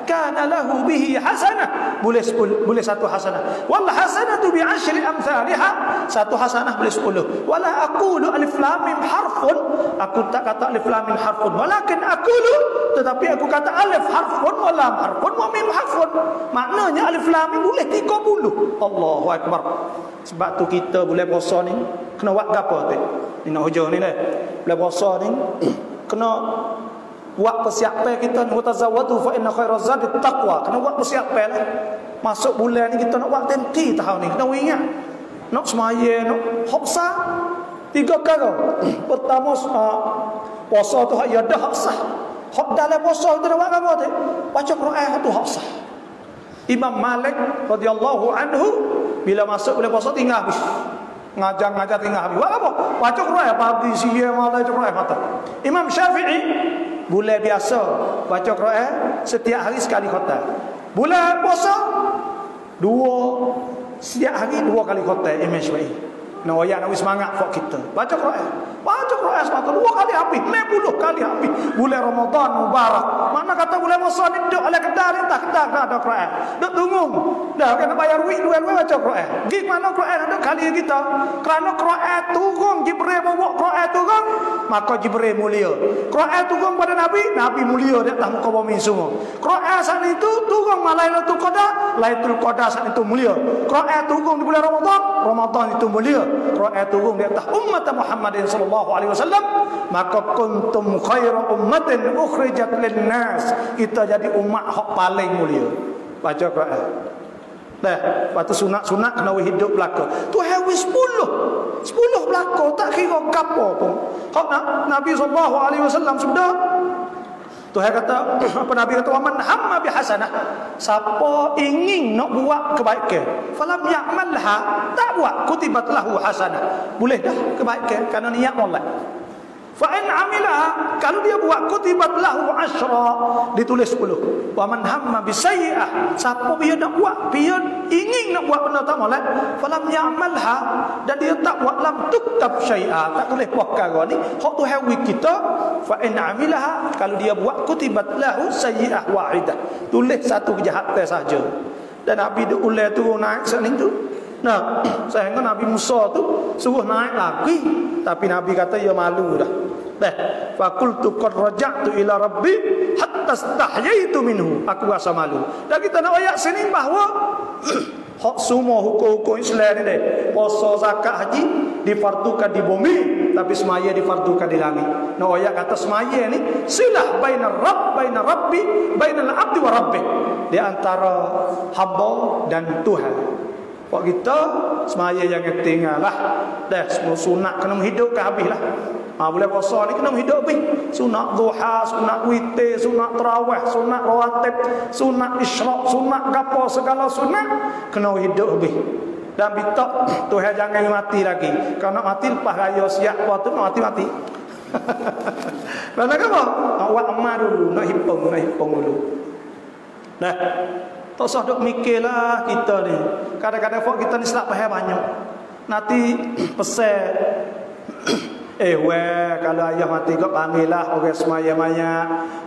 kana lahu bihi hasanah. Boleh satu hasanah. Wal hasanatu bi 'ashri amsalha. Satu hasanah boleh 10. Wala aqulu alif lam mim harfun. Aku tak kata alif lam mim harfun. Walakin aqulu, tetapi aku kata alif harfun wa lam harfun wa mim harfun. Maknanya alif lam mim boleh 30. Allahu akbar. Sebab tu kita boleh puasa ni kena buat gapo tu? Ni nak hujung ni dah. Boleh puasa ni kena buat persiapan kita ni, mutazawwadu fa inna khairaz zadi taqwa. Kena buat persiapan lah. Masuk bulan ni kita nak buat tenti tahun ni. Kena ingat. Nak semaya, nak hafsa 3 kali. Pertama puasa tu hak ya dah hafsa. Hak dalam puasa tu nak buat apa tu? Baca Quran tu hafsa. Imam Malik radhiyallahu anhu bila masuk bulan puasa tinggal habis. Ngajar tinggal habis. Buat apa? Baca Quran pagi, siang, malam baca Quran mata. Imam Syafi'i bulan biasa baca Quran setiap hari sekali khatam. Bulan puasa setiap hari 2 kali khatam Imam Syafi'i. Nak ayat nak semangat buat kita. Baca Quran. Baca Quran semata 2 kali habis, 60 kali habis. Bulan Ramadan mubarak. Mana kata bulan puasa ni duduk ala kedar tak ada Quran. Duduk tunggu. Dah kena bayar duit duit baca Quran. Gi mana Quran ada kali kita. Kerana Quran turun Jibril bawa Quran turun, maka Jibril mulia. Quran turun pada Nabi, Nabi mulia di atas muka bumi semua. Quran saat itu turun Lailatul Qadar, Lailatul Qadar saat itu mulia. Quran turun di bulan Ramadan, Ramadan itu mulia. Quran turun di atas umat Muhammadin sallallahu alaihi wasallam, maka kuntum khairu ummatin ukhrijat lin-nas. Kita jadi umat hak paling mulia. Baca Quran. Dah, patu sunat-sunat kena hidup belaka. Tu hawi 10 belaka tak kira gapo pun. Hak Nabi sallallahu alaihi wasallam sudah Tuhan kata, apa Nabi kata, "Man hamma bi hasanah." Siapa ingin nak buat kebaikan, falam ya'malha, tak buat, kutibat lahu hasanah. Boleh dah kebaikan kerana niat molek. Fa in amilaha, kalau dia buat, kutibat lahu 10, ditulis 10. Wa man hamma bi sayyi'ah, siapa dia nak buat, dia ingin nak buat benda tak molek, falam ya'malha, dan dia tak buat, lam tuktab syai'a, tak tulis perkara ni. Hak tu hawi kita. Fa in amilaha, kalau dia buat, kutibat lahu sayyi'ah wahidah, tulis satu kejahatan saja. Dan Nabi dia ulai tu naik sening tu. Nah, sehingga Nabi Musa tu suruh naik lagi, tapi Nabi kata ya malu dah. Dah, faqultu qad raja'tu ila rabbi hatta istahyaitu minhu. Aku rasa malu. Dan kita nak ayat sini bahawa hak semua hukum-hukum Islam ni deh. Puasa, zakat, haji difardukan di bumi, tapi semaya difardukan di langit. Nak ayat kata semaya ni silah bainar rabbi, bainal abdi wa rabbih. Di antara hamba dan Tuhan. Pak kita semaya jangan tinggal lah. Dah semua sunat kena menghidupkan habislah. Boleh puasa ni kena menghidup habis. Sunat duha, sunat witir, sunat tarawih, sunat rawatib, sunat isyraq, sunat gapo, segala sunat kena hidup habis. Dan minta Tuhan jangan mati lagi. Kalau nak mati lepas raya siap waktu nak mati. Kerana apa? Nak buat amal dulu, nak hipung dulu. Nah, tak usah duk mikirlah kita ni. Kadang-kadang kita ni silap faham banyak. Nanti pesan kalau ayah mati kau panggillah orang semaya-maya,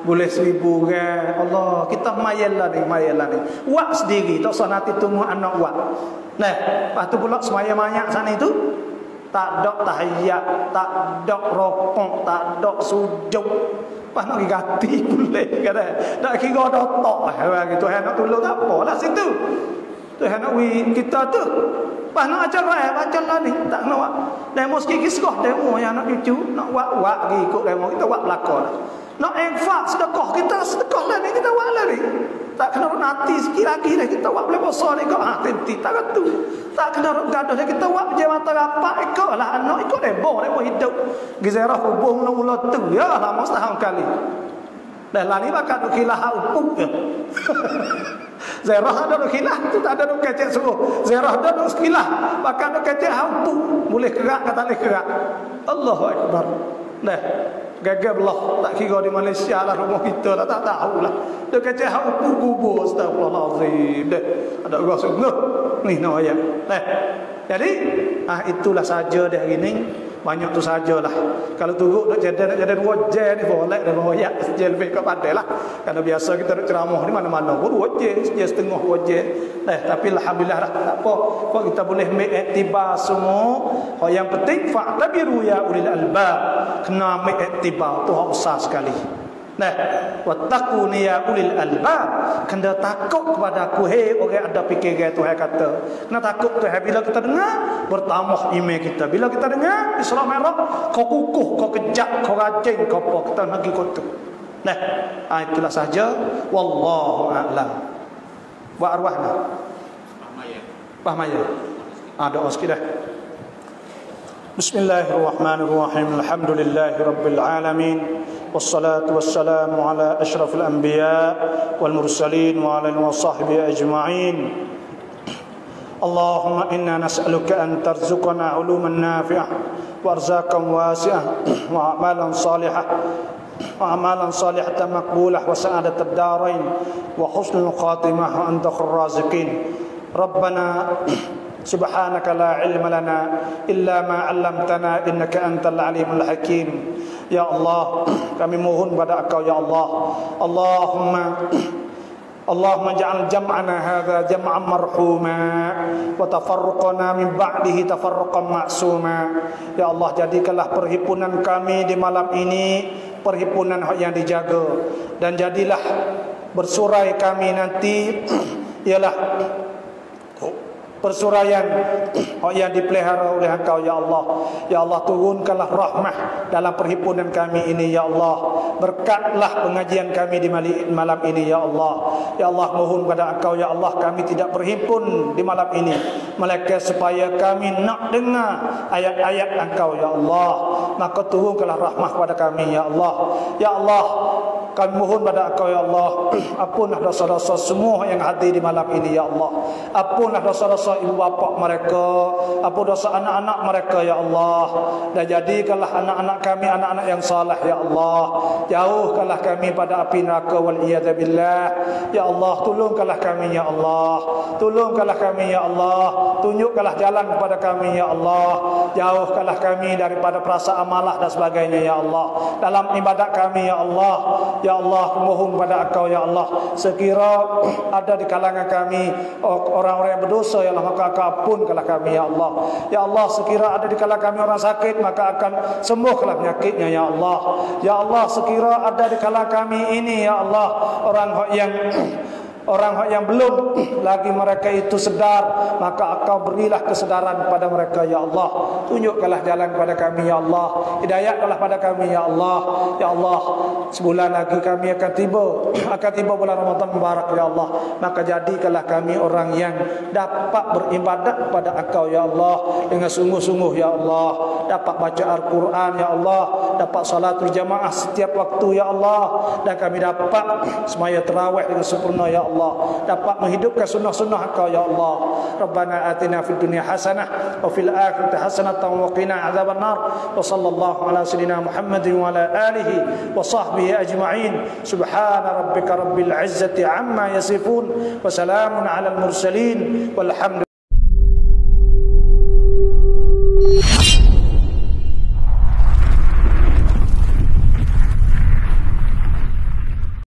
boleh 1000 orang. Allah, kita mayalah ni. Buat sendiri, tak usah nanti tunggu anak buat. Nah, lepas tu pula semaya-maya sana itu tak ada tahiyat, tak ada rokok, tak ada sujud. Pas nak ganti boleh kata. Tak kira dah tok lah gitu. Nak tolong tak apalah situ. Tuhan nak kita tu. Pas nak acara baca lah ni tak nak buat. Demo sikit kisah demo yang nak cucu, nak buat lagi ikut demo kita buat belakang. Nak infak sedekah kita sedekah lah ni kita buat lah ni. Tak kena nanti sikit lagi dah kita buat boleh puasa ni kau tenti tak kata. Tak kena gaduh dah kita buat je mata rapat ikutlah anak ikut demo hidup. Gizarah hubung mula tu ya lama setahun kali. Dah lah ni bakal duk kilah upuk je. Zairah ada duk kilah tu tak ada duk kecek suruh. Zairah ada duk kilah bakal duk kecek upuk. Boleh kerak kata boleh kerak. Allahu akbar. Dah gagal belah tak kira di Malaysia lah rumah kita lah tak tahulah. Duk kecek upuk kubur astagfirullahalazim. Dah ada orang sungguh ni nak ayat. Jadi itulah saja dah hari ni. Banyak tu sajalah. Kalau tunggu nak jadi wajah ni boleh dah royak saja lebih kepada lah. Karena biasa kita nak ceramah ni mana-mana pun wajah setengah wajah. Tapi alhamdulillah dah tak apa. Kok kita boleh mengiktibar semua. Yang penting fa'tabiru ya ulil albab. Kena mengiktibar tu hak besar sekali. Wattaquni ya ulil albab. Kena takut kepada aku hei orang ada fikiran Tuhan kata. Kena takut Tuhan bila kita dengar bertambah iman kita. Bila kita dengar Isra Mi'raj kau kukuh, kau kejak, kau rajin, kau apa kita nak ikut tu. Itulah saja. Wallahu a'lam. Buat arwahna. Pahmaya. Doa sikit dah. Bismillahirrahmanirrahim. Alhamdulillahi rabbil alamin. والصلاة والسلام على أشرف الأنبياء والمرسلين وعلى وصحبه أجمعين اللهم إنا نسألك أن ترزقنا علوما نافعة وأرزاقا واسعة وأعمالا صالحة مقبولة وسعادة الدارين وحسن الخاتمة وأنت خير الرازقين ربنا سبحانك لا علم لنا إلا ما علمتنا إنك أنت العليم الحكيم Ya Allah, kami mohon pada Engkau ya Allah. Allahumma ja'al jam'ana hadza jam'an marhuma wa tafarruqana min ba'dihi tafarruqan ma'suma. Ya Allah, jadikanlah perhimpunan kami di malam ini perhimpunan yang dijaga, dan jadilah bersurai kami nanti ialah persuraian yang dipelihara oleh Engkau ya Allah. Ya Allah, turunkanlah rahmah dalam perhimpunan kami ini ya Allah. Berkatlah pengajian kami di malam ini ya Allah. Ya Allah, mohon kepada Engkau ya Allah, kami tidak berhimpun di malam ini melainkan supaya kami nak dengar ayat-ayat Engkau ya Allah. Maka turunkanlah rahmah kepada kami ya Allah. Ya Allah, kami mohon pada Engkau ya Allah, ampunlah dosa-dosa semua yang hadir di malam ini ya Allah. Ampunlah dosa-dosa ibu bapa mereka, apa dosa anak-anak mereka ya Allah. Dan jadikanlah anak-anak kami anak-anak yang saleh ya Allah. Jauhkanlah kami pada api neraka wal iyadzabillah. Ya Allah, tolongkanlah kami ya Allah. Tolongkanlah kami ya Allah. Tunjukkanlah jalan kepada kami ya Allah. Jauhkanlah kami daripada perasaan malah dan sebagainya ya Allah dalam ibadat kami ya Allah. Ya Allah, mohon kepada Engkau ya Allah, sekira ada di kalangan kami orang-orang yang berdosa ya Allah, maka ampunkanlah kami ya Allah. Ya Allah, sekira ada di kalangan kami orang sakit, maka akan sembuhkanlah penyakitnya ya Allah. Ya Allah, sekira ada di kalangan kami ini ya Allah orang yang belum lagi mereka itu sedar, maka Engkau berilah kesedaran kepada mereka ya Allah. Tunjukkanlah jalan kepada kami ya Allah. Hidayatkanlah pada kami ya Allah. Ya Allah, sebulan lagi kami akan tiba bulan Ramadan Mubarak ya Allah. Maka jadikanlah kami orang yang dapat beribadat kepada Engkau ya Allah dengan sungguh-sungguh ya Allah. Dapat baca Al-Quran ya Allah, dapat salatul jamaah setiap waktu ya Allah, dan kami dapat semaya tarawih dengan sempurna ya Allah, dapat menghidupkan sunnah-sunnah Engkau ya Allah. Rabbana atina fid dunya hasanah wa fil akhirati hasanatan wa qina adzabannar. Wa sallallahu ala sayyidina Muhammadin wa ala alihi wa sahbihi ajma'in. Subhana rabbika rabbil izzati amma yasifun wa salamun ala al mursalin walhamdulillah.